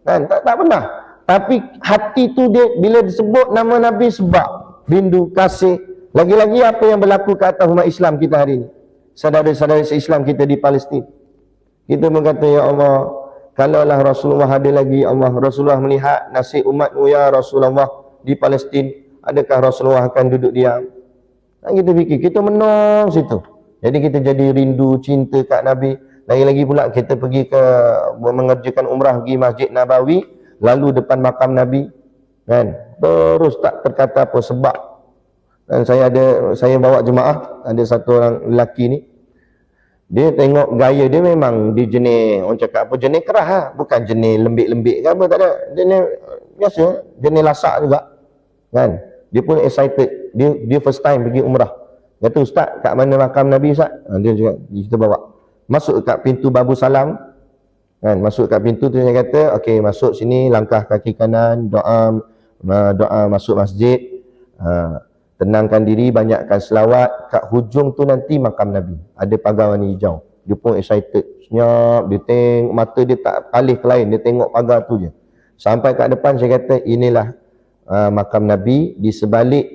A: Kan? Tak pernah. Tapi hati tu dia bila disebut nama Nabi sebab rindu, kasih. Lagi-lagi apa yang berlaku ke atas umat Islam kita hari ini. Saudara-saudara se-Islam kita di Palestin. Kita berkata, ya Allah, kalaulah Rasulullah ada lagi, Allah, Rasulullah melihat nasib umatmu ya Rasulullah di Palestin, adakah Rasulullah akan duduk diam? Dan kita fikir, kita menang situ. Jadi kita jadi rindu, cinta kat Nabi. Lagi-lagi pula kita pergi ke mengerjakan umrah, pergi Masjid Nabawi, lalu depan makam Nabi, kan? Terus tak terkata apa sebab. Dan saya bawa jemaah, ada satu orang lelaki ni. Dia tengok gaya dia memang di jenis, orang cakap apa, jenis kerah lah. Bukan jenis lembik-lembik ke apa, tak ada. Jenis biasa, jenis lasak juga. Kan? Dia pun excited. Dia first time pergi umrah. Kata, Ustaz, kat mana makam Nabi Ustaz? Dia juga, kita bawa. Masuk kat pintu Babu Salam. Kan, masuk kat pintu tu saya kata, okey, masuk sini, langkah kaki kanan, doa masuk masjid. Tenangkan diri, banyakkan selawat. Kat hujung tu nanti makam Nabi. Ada pagar warna hijau. Dia pun excited. Senyap, dia tengok, mata dia tak palih ke lain. Dia tengok pagar tu je. Sampai kat depan saya kata, inilah makam Nabi, di sebalik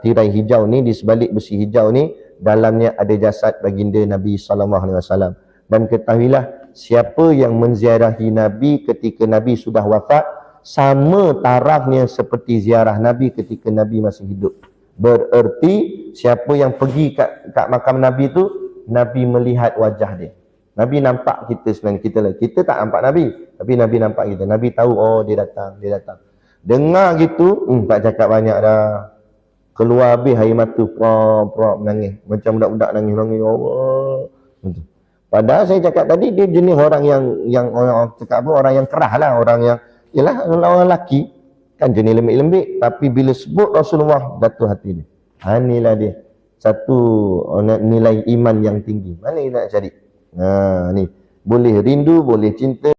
A: tirai hijau ni, di sebalik besi hijau ni, dalamnya ada jasad baginda Nabi SAW. Dan ketahuilah, siapa yang menziarahi Nabi ketika Nabi sudah wafat, sama tarafnya seperti ziarah Nabi ketika Nabi masih hidup. Bererti siapa yang pergi kat makam Nabi tu, Nabi melihat wajah dia. Nabi nampak kita sebenarnya, kita tak nampak Nabi, tapi Nabi nampak kita. Nabi tahu, oh dia datang. Dengar gitu, tak cakap banyak dah. Keluar habis air mata, prop menangis. Macam budak-budak nangis, Allah. Padahal saya cakap tadi, dia jenis orang yang orang cakap apa, orang yang kerah lah, orang yang, yalah, orang lelaki, kan jenis lembik-lembik. Tapi bila sebut Rasulullah, jatuh hati dia. Inilah dia. Satu nilai iman yang tinggi. Mana kita nak cari? Ni. Boleh rindu, boleh cinta.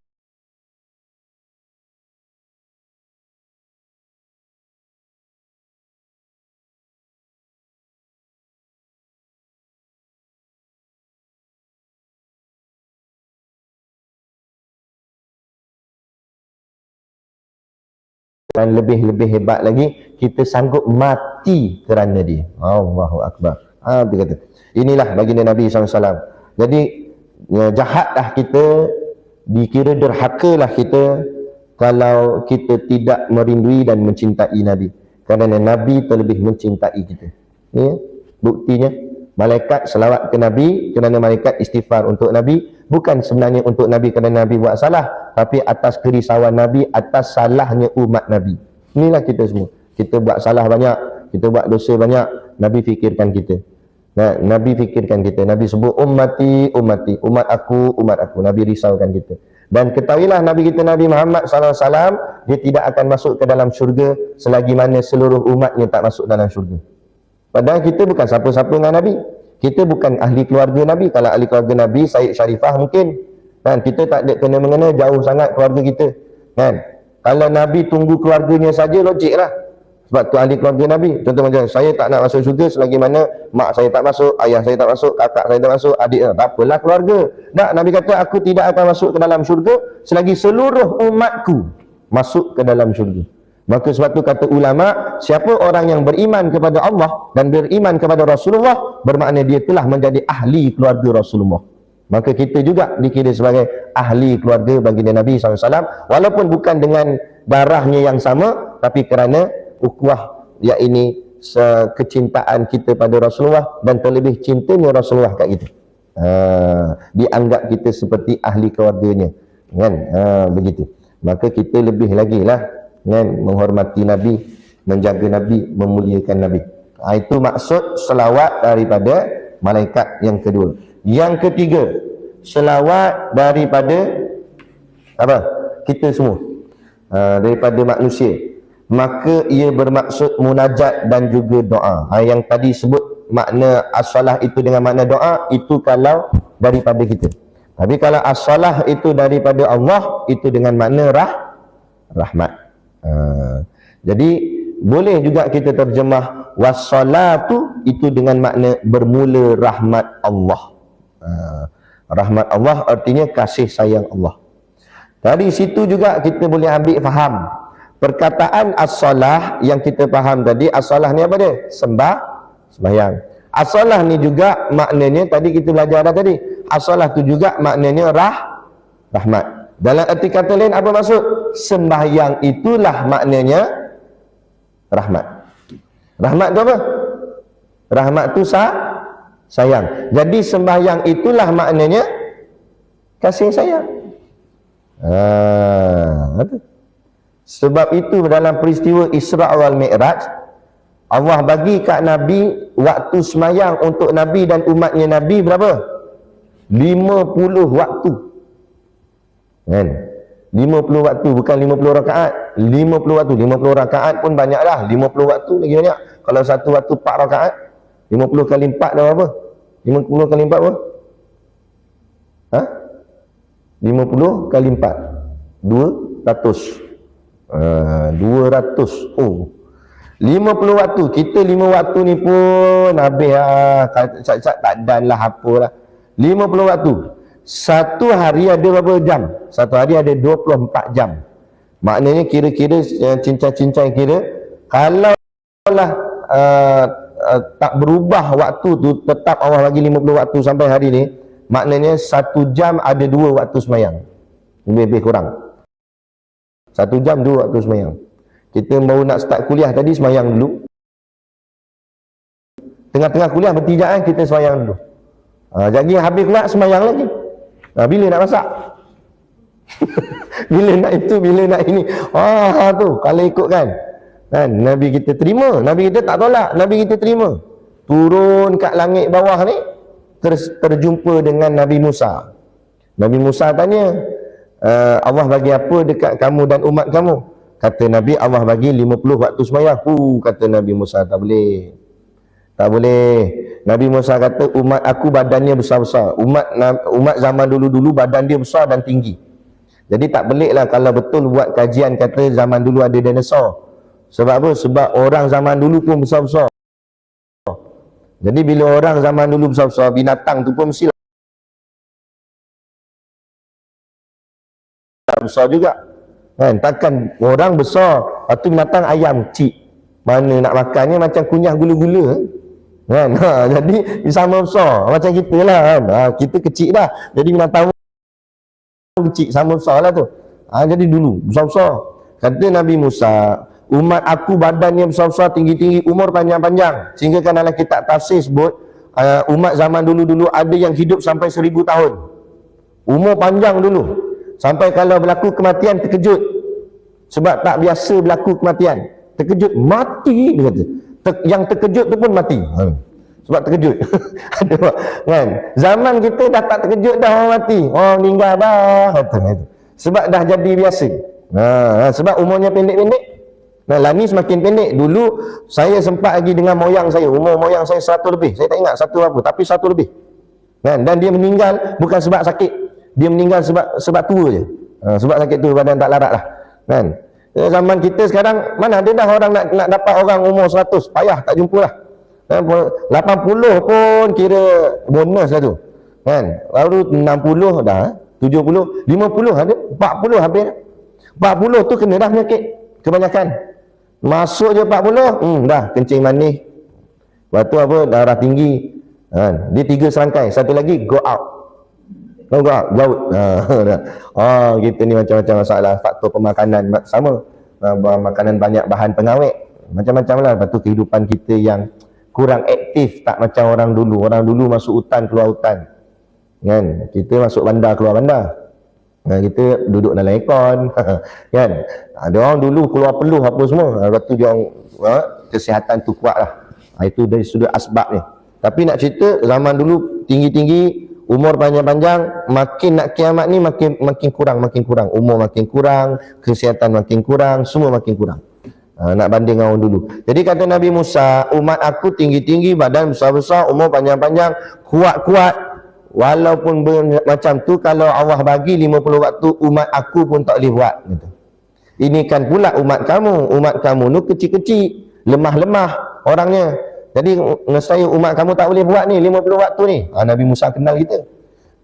A: Dan lebih hebat lagi, kita sanggup mati kerana dia. Allahu Akbar. Dia kata, inilah baginda Nabi SAW. Jadi jahatlah kita, dikira derhakalah kita kalau kita tidak merindui dan mencintai Nabi. Kerana Nabi terlebih mencintai kita. Ya, buktinya malaikat selawat ke Nabi kerana malaikat istighfar untuk Nabi, bukan sebenarnya untuk Nabi kerana Nabi buat salah, tapi atas kerisauan Nabi atas salahnya umat Nabi. Inilah kita semua. Kita buat salah banyak, kita buat dosa banyak, Nabi fikirkan kita. Nabi fikirkan kita. Nabi sebut ummati, umat aku. Nabi risaukan kita. Dan ketahuilah Nabi kita Nabi Muhammad SAW, dia tidak akan masuk ke dalam syurga selagi mana seluruh umatnya tak masuk dalam syurga. Padahal kita bukan siapa-siapa dengan Nabi. Kita bukan ahli keluarga Nabi. Kalau ahli keluarga Nabi, Syed Sharifah mungkin. Kan? Kita tak ada kena-mengena, jauh sangat keluarga kita. Kan? Kalau Nabi tunggu keluarganya saja, logik lah. Sebab tu ahli keluarga Nabi. Contoh macam, saya tak nak masuk syurga selagi mana mak saya tak masuk, ayah saya tak masuk, kakak saya tak masuk, adik tak apalah keluarga. Tak, Nabi kata, aku tidak akan masuk ke dalam syurga selagi seluruh umatku masuk ke dalam syurga. Maka sebab tu kata ulama, siapa orang yang beriman kepada Allah dan beriman kepada Rasulullah, bermakna dia telah menjadi ahli keluarga Rasulullah. Maka kita juga dikira sebagai ahli keluarga baginda Nabi SAW, walaupun bukan dengan darahnya yang sama, tapi kerana ukhuwah, yakni kecintaan kita pada Rasulullah dan terlebih cintanya Rasulullah kat kita. Dianggap kita seperti ahli keluarganya, kan? Begitu. Maka kita lebih lagi lah, kan, menghormati Nabi, menjaga Nabi, memuliakan Nabi. Itu maksud selawat daripada malaikat yang kedua. Yang ketiga, selawat daripada apa? Kita semua, daripada manusia. Maka ia bermaksud munajat dan juga doa. Yang tadi sebut makna as-salah itu dengan makna doa, itu kalau daripada kita. Tapi kalau as-salah itu daripada Allah, itu dengan makna rahmat. Jadi boleh juga kita terjemah was-salatu itu dengan makna bermula rahmat Allah. Rahmat Allah artinya kasih sayang Allah. Dari situ juga kita boleh ambil faham perkataan as-salah yang kita faham tadi. As-salah ni apa dia? Sembahyang. As-salah ni juga maknanya tadi kita belajar dah tadi. As-salah tu juga maknanya rahmat. Dalam arti kata lain apa maksud? Sembahyang itulah maknanya rahmat. Rahmat tu apa? Rahmat tu sayang. Jadi sembahyang itulah maknanya kasih sayang. Sebab itu dalam peristiwa Isra' wal Mi'raj, Allah bagi kat Nabi waktu sembahyang untuk Nabi dan umatnya Nabi berapa? 50 waktu. Kan? 50 waktu, bukan 50 rakaat. 50 waktu. 50 rakaat pun banyak dah. 50 waktu lagi banyak. Kalau satu waktu 4 rakaat, 50 kali 4 dah berapa? 50 kali 4 berapa? 50 kali 4 200. 200. 50 waktu. Kita 5 waktu ni pun habis lah. Tak dan lah apalah. 50 waktu. Satu hari ada berapa jam? Satu hari ada 24 jam. Maknanya kira-kira cincang-cincang kira, kalau lah tak berubah waktu tu, tetap Allah bagi 50 waktu sampai hari ni, maknanya 1 jam ada 2 waktu semayang, lebih kurang 1 jam 2 waktu semayang. Kita baru nak start kuliah tadi, semayang dulu. Tengah-tengah kuliah berhenti sekejap, kita semayang dulu. Jadi habis pula semayang lagi. Bila nak masak? Bila nak itu, bila nak ini. Tu kalau ikutkan kan, Nabi kita terima, Nabi kita tak tolak, Nabi kita terima. Turun kat langit bawah ni, terjumpa dengan Nabi Musa. Nabi Musa tanya, Allah bagi apa dekat kamu dan umat kamu? Kata Nabi, Allah bagi 50 waktu semayang. Kata Nabi Musa, tak boleh. Tak boleh. Nabi Musa kata, umat aku badannya besar-besar. Umat zaman dulu-dulu badan dia besar dan tinggi. Jadi tak pelik lah kalau betul buat kajian kata zaman dulu ada dinosaur. Sebab apa? Sebab orang zaman dulu pun besar-besar. Jadi bila orang zaman dulu besar-besar, binatang tu pun mesti besar juga. Kan? Takkan orang besar, lepas tu binatang ayam kecil. Mana nak makannya macam kunyah gula-gula. Kan? Jadi sama besar. Macam kita lah. Kan? Kita kecil dah. Jadi binatang kecil sama besar lah tu. Jadi dulu besar-besar. Kata Nabi Musa, umat aku badannya besar-besar, tinggi-tinggi, umur panjang-panjang. Sehingga kan dalam kitab tafsir sebut, umat zaman dulu-dulu ada yang hidup sampai 1000 tahun. Umur panjang dulu. Sampai kalau berlaku kematian terkejut. Sebab tak biasa berlaku kematian. Terkejut, mati dia kata. Yang terkejut tu pun mati. Sebab terkejut. Kan? Zaman kita dah tak terkejut dah orang mati. Orang meninggal dah. Sebab dah jadi biasa. Sebab umurnya pendek-pendek. Lah ni semakin pendek. Dulu saya sempat lagi dengan moyang saya. Umur moyang saya 100 lebih. Saya tak ingat 100 apa, tapi 100 lebih. Kan? Dan dia meninggal bukan sebab sakit. Dia meninggal sebab tua je. Sebab sakit tu badan tak larat lah. Kan? Zaman kita sekarang mana ada dah orang nak dapat orang umur 100. Payah, tak jumpa lah. 80 pun kira bonus lah tu. Kan? Baru 60 dah, 70, 50 ada, 40 habis. 40 tu kena dah penyakit kebanyakan. Masuk je 40, dah kencing manis. Lepas tu apa, darah tinggi. Dia 3 serangkai, satu lagi go out. Go out, laut. Kita ni macam-macam masalah. Faktor pemakanan sama. Makanan banyak bahan pengawet. Macam-macam lah. Lepas tu kehidupan kita yang kurang aktif, tak macam orang dulu. Orang dulu masuk hutan, keluar hutan. Kan? Kita masuk bandar, keluar bandar. Kita duduk dalam aircon. Kan? Ada orang dulu keluar peluh apa semua. Lepas tu dia orang kesihatan tu kuat lah. Itu dari sudut asbab ni. Tapi nak cerita, zaman dulu tinggi-tinggi, umur panjang-panjang, makin nak kiamat ni makin kurang. Umur makin kurang, kesihatan makin kurang, semua makin kurang. Nak banding dengan orang dulu. Jadi kata Nabi Musa, umat aku tinggi-tinggi, badan besar-besar, umur panjang-panjang, kuat-kuat. Walaupun macam tu, kalau Allah bagi 50 waktu, umat aku pun tak boleh buat. Gitu. Ini kan pula umat kamu ni kecil-kecil, lemah-lemah orangnya. Jadi saya umat kamu tak boleh buat ni 50 waktu ni. Nabi Musa kenal kita.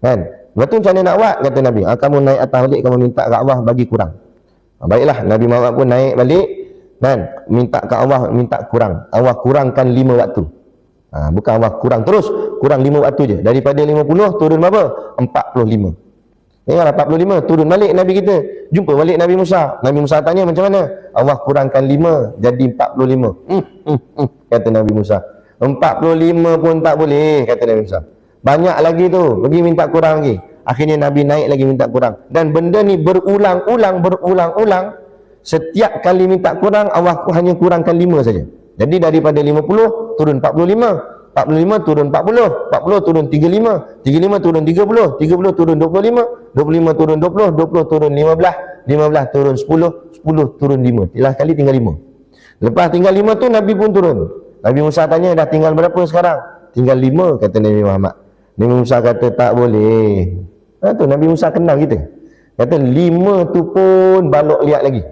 A: Kan? Lepas tu macam mana nak buat? Kata Nabi, kamu naik atas balik, kamu minta ke Allah bagi kurang. Baiklah, Nabi Muhammad pun naik balik. Kan? Minta ke Allah, minta kurang. Allah kurangkan 5 waktu. Bukan Allah kurang terus, kurang 5 waktu je. Daripada 50 turun berapa? 45. Ingatlah 45, turun balik Nabi kita. Jumpa balik Nabi Musa. Nabi Musa tanya macam mana? Allah kurangkan 5 jadi 45. Kata Nabi Musa. 45 pun tak boleh, kata Nabi Musa. Banyak lagi tu, pergi minta kurang lagi. Akhirnya Nabi naik lagi minta kurang. Dan benda ni berulang-ulang. Setiap kali minta kurang, Allah hanya kurangkan 5 saja. Jadi daripada 50 turun 45. 45 turun 40, 40 turun 35, 35 turun 30, 30 turun 25, 25 turun 20, 20 turun 15, 15 turun 10, 10 turun 5. Tilah kali tinggal 5. Lepas tinggal 5 tu Nabi pun turun. Nabi Musa tanya, dah tinggal berapa sekarang? Tinggal 5, kata Nabi Muhammad. Nabi Musa kata tak boleh. Tu Nabi Musa kenal kita. Kata 5 tu pun balok liat lagi.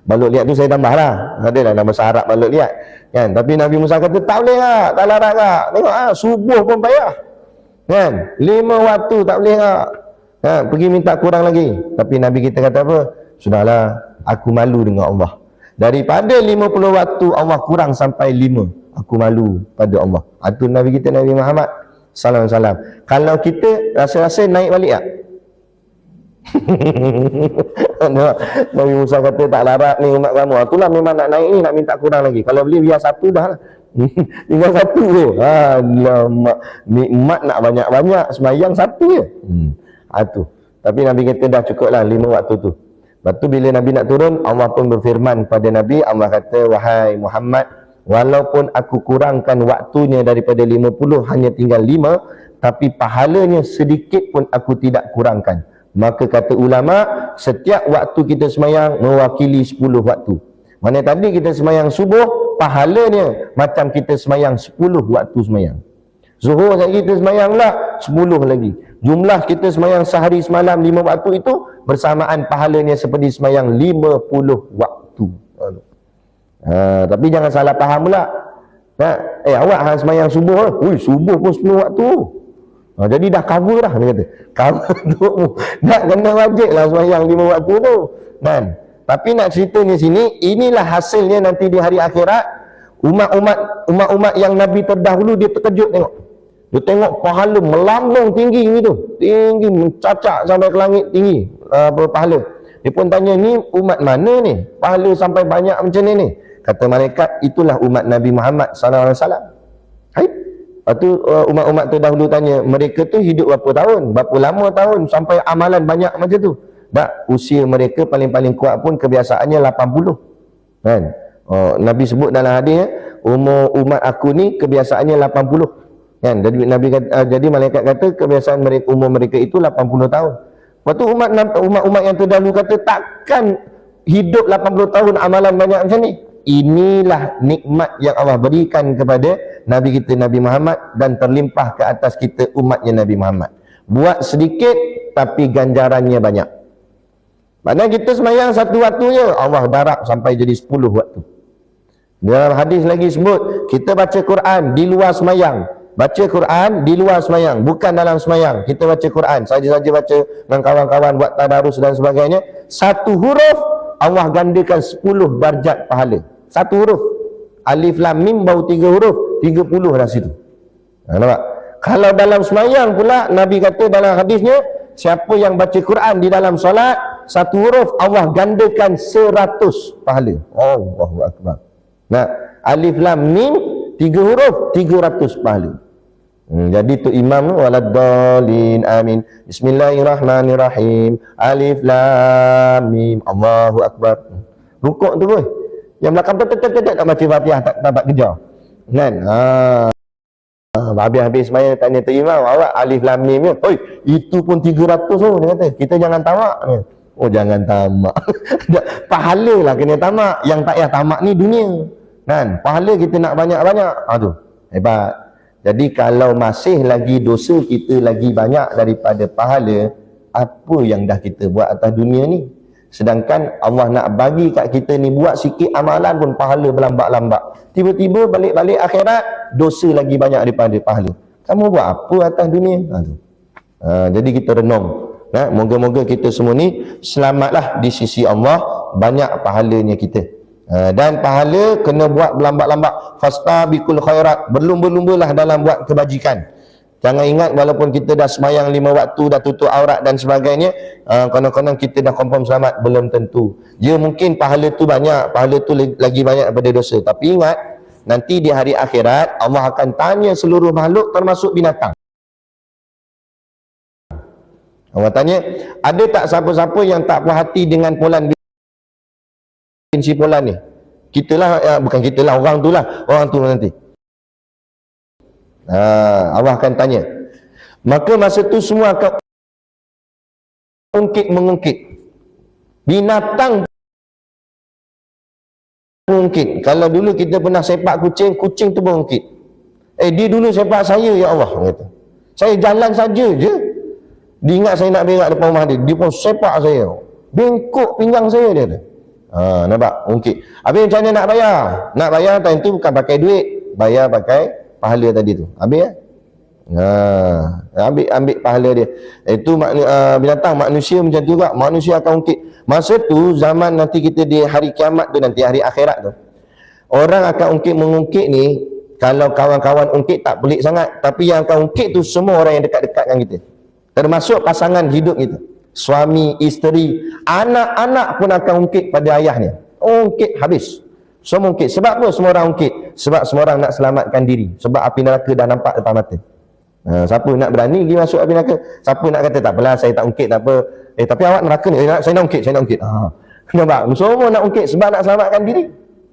A: Balok liat tu saya tambah lah. Ada dalam bahasa Arab balok liat. Kan? Tapi Nabi Musa kata tak boleh tak? Tak larat tak? Tengok subuh pun payah. Kan? 5 waktu tak boleh tak? Pergi minta kurang lagi. Tapi Nabi kita kata apa? Sudahlah, aku malu dengan Allah. Daripada 50 waktu Allah kurang sampai 5, aku malu pada Allah. Itu Nabi kita Nabi Muhammad sallallahu alaihi wasallam. Kalau kita rasa-rasa naik balik tak? Nabi Musa kata tak larat ni umat kamu. Itulah memang nak naik ni, nak minta kurang lagi. Kalau boleh biar satu dah lah. Tinggal satu je. Alamak, nikmat nak banyak-banyak, semayang satu je. Itu. Tapi Nabi kata dah cukup lah 5 waktu tu. Lepas tu bila Nabi nak turun, Allah pun berfirman pada Nabi. Allah kata, wahai Muhammad, walaupun aku kurangkan waktunya daripada 50, hanya tinggal 5, tapi pahalanya sedikit pun aku tidak kurangkan. Maka kata ulama, setiap waktu kita semayang mewakili 10 waktu. Mana tadi kita semayang subuh, pahalanya macam kita semayang 10 waktu semayang. Zuhur kita semayang pula 10 lagi. Jumlah kita semayang sehari semalam 5 waktu itu bersamaan pahalanya seperti semayang 50 waktu. Tapi jangan salah faham pula. Awak hang semayang subuh, subuh pun 10 waktu. Jadi dah cover dah, dia kata. Cover tu nak kena wajib lah semayang 5 waktu tu. Kan? Tapi nak ceritanya sini, inilah hasilnya nanti di hari akhirat. Umat-umat yang Nabi terdahulu dia terkejut tengok. Dia tengok pahala melambung tinggi gitu. Tinggi, mencacak sampai ke langit tinggi. Pahala. Dia pun tanya, ni umat mana ni? Pahala sampai banyak macam ni. Kata malaikat, itulah umat Nabi Muhammad sallallahu alaihi wasallam. Hai. Lepas tu umat-umat terdahulu tanya, mereka tu hidup berapa tahun? Berapa lama tahun sampai amalan banyak macam tu? Tak, usia mereka paling-paling kuat pun kebiasaannya 80. Kan? Nabi sebut dalam hadis, umur umat aku ni kebiasaannya 80. Kan? Jadi Nabi kata, jadi malaikat kata kebiasaan mereka, umur mereka itu 80 tahun. Lepas tu umat-umat yang terdahulu kata, takkan hidup 80 tahun amalan banyak macam ni. Inilah nikmat yang Allah berikan kepada Nabi kita Nabi Muhammad dan terlimpah ke atas kita umatnya Nabi Muhammad. Buat sedikit tapi ganjarannya banyak. Maknanya kita semayang satu waktu je, Allah darab sampai jadi 10 waktu. Dalam hadis lagi sebut, kita baca Quran di luar semayang. Baca Quran di luar semayang, bukan dalam semayang. Kita baca Quran, saja-saja baca dengan kawan-kawan, buat tadarus dan sebagainya. Satu huruf, Allah gandakan 10 darjat pahala. Satu huruf. Alif Lam Mim baru 3 huruf, 30 dah situ. Nampak? Kalau dalam semayang pula, Nabi kata dalam hadisnya, siapa yang baca Quran di dalam solat, satu huruf, Allah gandakan 100 pahala. Allahu Akbar. Nah, Alif Lam Mim 3 huruf, 300 pahala. Jadi tu imam waladdallin amin. Bismillahirrahmanirrahim. Alif Lam Mim. Allahu Akbar. Rukuk tu pun. Yang belakang tak baca Fatihah, tak dapat kejar. Kan? Habis-habis semaya tanya tu imam, awak Alif Lam Mim ya? Oi, itu pun 300 dia kata. Kita jangan tamak. Oh, jangan tamak. Pahala lah kena tamak. Yang tak payah tamak ni dunia. Kan? Pahala kita nak banyak-banyak. Tu. Hebat. Jadi kalau masih lagi dosa kita lagi banyak daripada pahala, apa yang dah kita buat atas dunia ni? Sedangkan Allah nak bagi kat kita ni buat sikit amalan pun pahala berlambak-lambak. Tiba-tiba balik-balik akhirat, dosa lagi banyak daripada pahala. Kamu buat apa atas dunia? Jadi kita renung. Moga-moga kita semua ni selamatlah di sisi Allah, banyak pahalanya kita. Dan pahala kena buat berlambat-lambat. Fastabiqul khairat, berlumba-lumbalah dalam buat kebajikan. Jangan ingat walaupun kita dah semayang 5 waktu, dah tutup aurat dan sebagainya, konon-konon kita dah confirm selamat, belum tentu. Dia mungkin pahala tu banyak, pahala tu lagi banyak daripada dosa. Tapi ingat, nanti di hari akhirat Allah akan tanya seluruh makhluk termasuk binatang. Allah tanya, ada tak siapa-siapa yang tak puas hati dengan Polan bin si Polan ni? Kitalah, bukan kitalah, orang tu lah, orang tu nanti. Allah akan tanya. Maka masa tu semua akan mengungkit. Binatang mengungkit. Kalau dulu kita pernah sepak kucing, kucing tu mengungkit. Dia dulu sepak saya, ya Allah, kata. Saya jalan saja je, dia ingat saya nak berak depan rumah dia, dia pun sepak saya, bengkok pinggang saya, dia kata. Nampak? Mungkin. Habis macam mana nak bayar? Nak bayar time tu bukan pakai duit, bayar pakai pahala tadi tu. Habis Ambil pahala dia. Itu binatang, manusia macam tu juga. Manusia akan ungkit. Masa tu zaman nanti kita di hari kiamat tu, nanti hari akhirat tu, orang akan mengungkit ni. Kalau kawan-kawan ungkit tak pelik sangat, tapi yang akan ungkit tu semua orang yang dekat-dekat dengan kita, termasuk pasangan hidup kita, suami, isteri, anak-anak pun akan ungkit pada ayahnya. Ungkit habis. Semua ungkit. Sebab apa semua orang ungkit? Sebab semua orang nak selamatkan diri. Sebab api neraka dah nampak depan mata. Siapa nak berani pergi masuk api neraka? Siapa nak kata tak apalah saya tak ungkit tak apa. Tapi awak neraka ni, saya nak ungkit, saya nak ungkit. Nampak? Semua nak ungkit sebab nak selamatkan diri.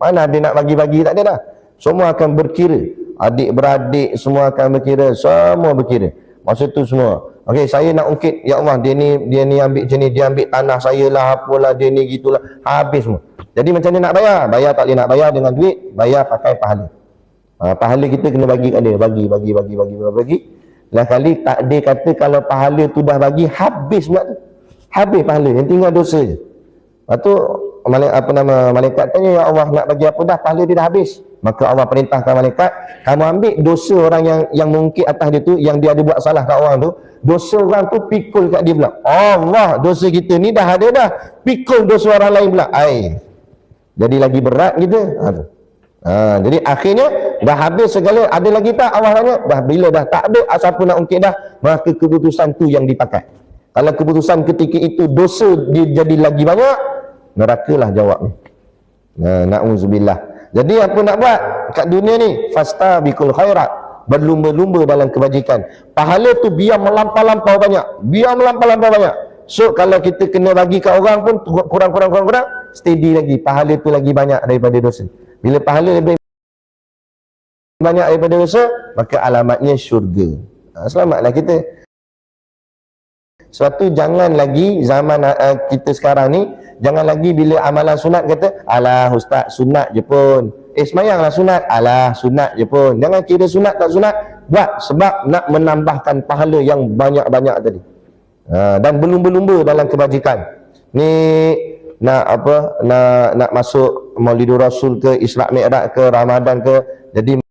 A: Mana dia nak bagi-bagi, tak ada dah. Semua akan berkira. Adik-beradik semua akan berkira. Semua berkira. Masa tu semua. Okey, saya nak ungkit, ya Allah, dia ni ambil macam ni, dia ambil tanah saya lah, apalah, dia ni gitulah. Habis semua. Jadi macam mana nak bayar? Bayar tak boleh nak bayar dengan duit, bayar pakai pahala. Pahala kita kena bagi kat dia. Bagi. Lah kali tak ada kata kalau pahala tu dah bagi, habis pula tu. Habis pahala, yang tinggal dosa je. Lepas tu, malaikat tanya, ya Allah nak bagi apa dah, pahala dia dah habis. Maka Allah perintahkan malaikat, kamu ambil dosa orang yang mengungkit atas dia tu, yang dia ada buat salah kat orang tu, dosa orang tu pikul kat dia pula. Allah, dosa kita ni dah ada dah, pikul dosa orang lain pula. Jadi lagi berat kita. Jadi akhirnya dah habis segala. Ada lagi tak? Allah tanya. Dah, bila dah tak ada, siapa nak ungkit dah, maka keputusan tu yang dipakai. Kalau keputusan ketika itu dosa dia jadi lagi banyak, nerakalah jawabnya. Na'udzubillah. Jadi apa nak buat kat dunia ni? Fastabiqul khairat, berlumba-lumba dalam kebajikan. Pahala tu biar melampau-lampau banyak. So kalau kita kena bagi kat orang pun kurang, steady lagi. Pahala tu lagi banyak daripada dosa. Bila pahala lebih banyak daripada dosa, maka alamatnya syurga. Selamatlah kita. Sebab tu jangan lagi zaman kita sekarang ni, jangan lagi bila amalan sunat kata, alah ustaz sunat je pun. Semayanglah sunat, alah sunat je pun. Jangan kira sunat tak sunat, buat sebab nak menambahkan pahala yang banyak-banyak tadi. Dan berlumba-lumba dalam kebajikan. Ni nak masuk Maulidur Rasul ke, Isra Mi'raj ke, Ramadan ke, jadi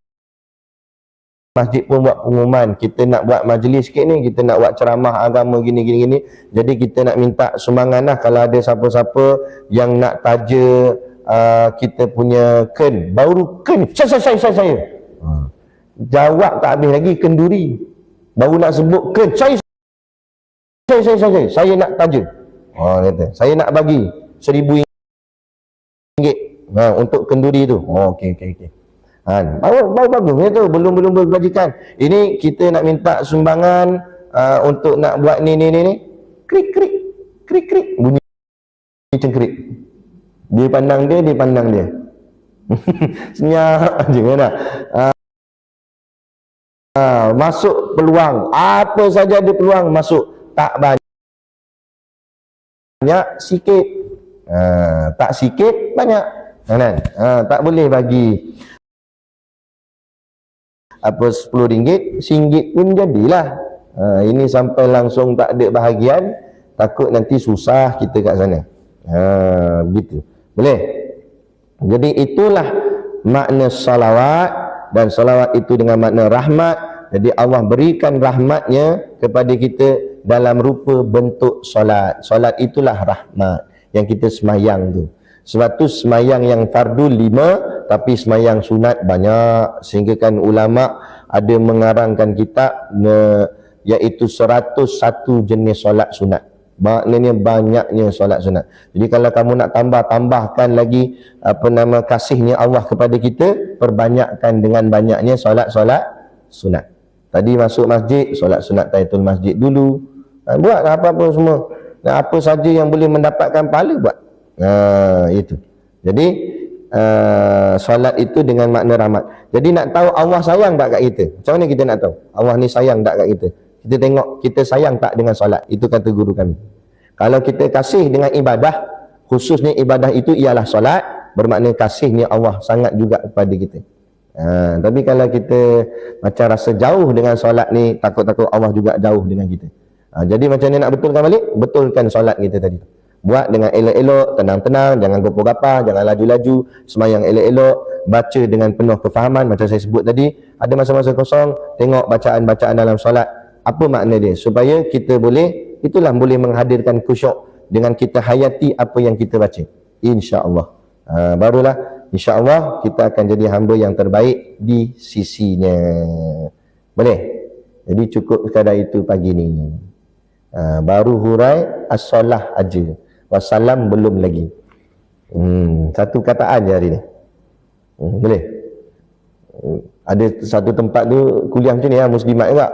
A: masjid pun buat pengumuman, kita nak buat majlis sikit ni, kita nak buat ceramah agama gini. Jadi kita nak minta sumbangan lah. Kalau ada siapa-siapa yang nak taja kita punya ken, baru ken, saya jawab tak habis lagi, kenduri baru nak sebut ken, saya nak taja. Kata, saya nak bagi RM1,000 untuk kenduri tu. Okey. Bagus tu, belum kebajikan. Ini kita nak minta sumbangan untuk nak buat ni. Krik bunyi cengkrik. Dia pandang dia. Senyap je kan. Masuk peluang, apa saja ada peluang masuk. Tak banyak, sikit. Tak sikit, banyak. Kan? Tak boleh bagi apa RM10, RM1 pun jadilah. Ini sampai langsung tak ada bahagian, takut nanti susah kita kat sana. Begitu. Boleh? Jadi itulah makna salawat, dan salawat itu dengan makna rahmat. Jadi Allah berikan rahmatnya kepada kita dalam rupa bentuk solat. Solat itulah rahmat yang kita semayang tu. Sebab tu semayang yang fardu 5, tapi semayang sunat banyak. Sehingga kan ulama ada mengarangkan kitab iaitu 101 jenis solat sunat. Maknanya banyaknya solat sunat. Jadi kalau kamu nak tambahkan lagi kasihnya Allah kepada kita, perbanyakkan dengan banyaknya solat sunat. Tadi masuk masjid, solat sunat tahiyatul masjid dulu. Buat apa-apa semua. Dan apa saja yang boleh mendapatkan pahala buat. Itu. Jadi solat itu dengan makna rahmat. Jadi nak tahu Allah sayang tak kat kita? Macam mana kita nak tahu Allah ni sayang tak kat kita? Kita tengok kita sayang tak dengan solat. Itu kata guru kami. Kalau kita kasih dengan ibadah, khususnya ibadah itu ialah solat, bermakna kasihnya Allah sangat juga kepada kita. Tapi kalau kita macam rasa jauh dengan solat ni, takut-takut Allah juga jauh dengan kita. Jadi macam ni nak betulkan balik? Betulkan solat kita tadi. Buat dengan elok-elok, tenang-tenang, jangan gopor-gapah, jangan laju-laju, semayang elok-elok. baca dengan penuh kefahaman. Macam saya sebut tadi, ada masa-masa kosong, tengok bacaan-bacaan dalam solat. Apa makna dia? Supaya kita boleh, itulah boleh menghadirkan khusyuk dengan kita hayati apa yang kita baca. InsyaAllah. Barulah insyaAllah kita akan jadi hamba yang terbaik di sisinya. Boleh? Jadi cukup sekadar itu pagi ni. Baru hurai as-solah aja. Wassalam belum lagi. Satu kataan je hari ni. Boleh? Ada satu tempat tu kuliah macam ni lah, Muslimat juga.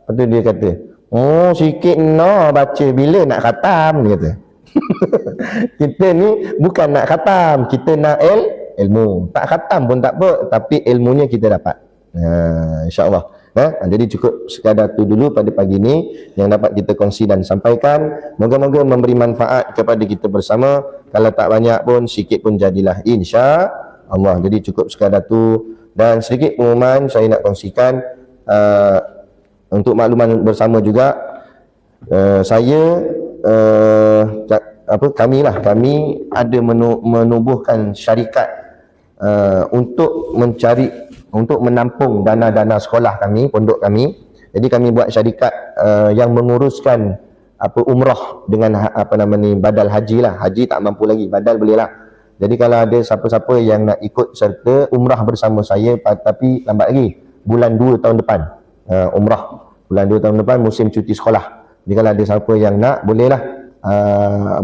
A: Lepas tu dia kata, oh sikit no baca, bila nak khatam, dia kata. Kita ni bukan nak khatam, kita nak ilmu. Tak khatam pun tak apa, tapi ilmunya kita dapat. InsyaAllah. Jadi cukup sekadar tu dulu pada pagi ni yang dapat kita kongsi dan sampaikan. Moga-moga memberi manfaat kepada kita bersama. Kalau tak banyak pun, sikit pun jadilah, insya-Allah. Jadi cukup sekadar tu. Dan sedikit pengumuman saya nak kongsikan untuk makluman bersama juga. Kami ada menubuhkan syarikat untuk menampung dana-dana sekolah kami, pondok kami. Jadi kami buat syarikat yang menguruskan umrah dengan badal haji lah. Haji tak mampu lagi, badal boleh lah. Jadi kalau ada siapa-siapa yang nak ikut serta umrah bersama saya, tapi lambat lagi, bulan 2 tahun depan, umrah bulan 2 tahun depan, musim cuti sekolah. Jadi kalau ada siapa yang nak, bolehlah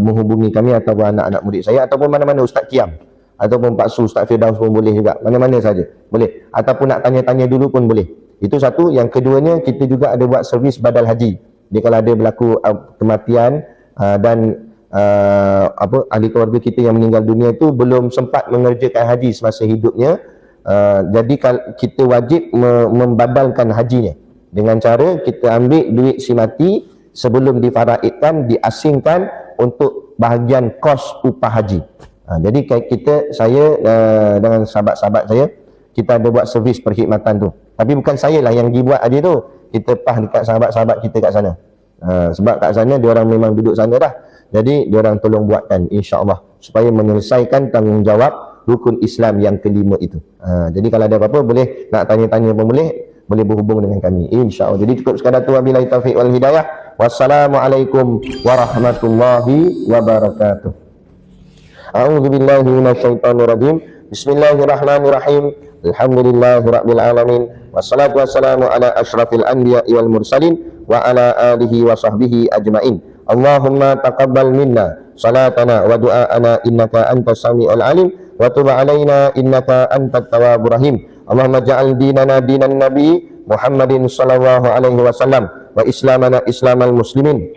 A: menghubungi kami ataupun anak-anak murid saya, ataupun mana-mana Ustaz Kiam ataupun Pak Su, Ustaz Firdaus pun boleh juga, mana-mana saja boleh, ataupun nak tanya-tanya dulu pun boleh. Itu satu. Yang keduanya, kita juga ada buat servis badal haji. Jadi kalau ada berlaku kematian dan ahli keluarga kita yang meninggal dunia itu belum sempat mengerjakan haji semasa hidupnya, jadi kita wajib membadalkan hajinya dengan cara kita ambil duit si mati sebelum difaraidkan, diasingkan untuk bahagian kos upah haji. Jadi saya dengan sahabat-sahabat saya, kita ada buat servis perkhidmatan tu. Tapi bukan saya lah yang pergi buat aja tu. Kita dekat sahabat-sahabat kita kat sana. Sebab kat sana diorang memang duduk sana dah. Jadi diorang tolong buatkan, insya-Allah, supaya menyelesaikan tanggungjawab rukun Islam yang kelima itu. Jadi kalau ada apa-apa, boleh nak tanya-tanya pun boleh berhubung dengan kami, insya-Allah. Jadi cukup sekadar tu, wabillahi taufiq wal hidayah. Wassalamualaikum warahmatullahi wabarakatuh. A'udzubillahi minasyaitonirrajim. Bismillahirrahmanirrahim. Alhamdulillahirabbil alamin. Wassalatu wassalamu ala asyrafil anbiya'i wal mursalin wa ala alihi wa sahbihi ajmain. Allahumma taqabbal minna salatana wa du'aana innaka antas samiul alim wa tub alaina innaka antat tawwabur rahim. Allahumma ja'al dinana dinan nabi Muhammadin sallallahu alaihi wasallam wa islamana islamal muslimin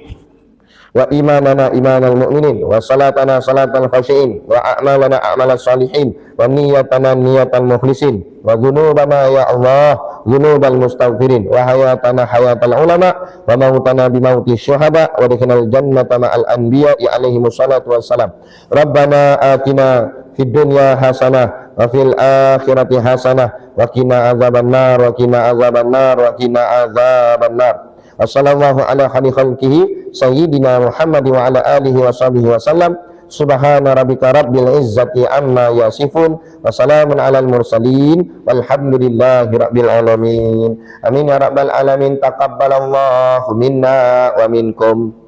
A: wa imanana imanal mu'minin wa salatana salatal khashiin wa a'malana a'malas salihin wa niyatana niyatal mukhlisin wa dhunubana ya Allah dhunubal mustaghfirin wa hayatana hayatal ulama wa mautana bimauti syuhada wa dikinal jannata ma'al anbiya'i alaihimus salatu wassalam. Rabbana atina fid dunya hasanah wa fil akhirati hasanah wa qina azabannar wa qina azabannar wa qina azabannar. Wassallallahu ala khairi khalqihi sayyidina Muhammad wa ala alihi wa sahbihi wa sallam. Subhana rabbika rabbil izzati amma yasifun wa salamun alal mursalin walhamdulillahi rabbil alamin. Amin ya rabbal alamin. Taqabbalallahu minna wa minkum.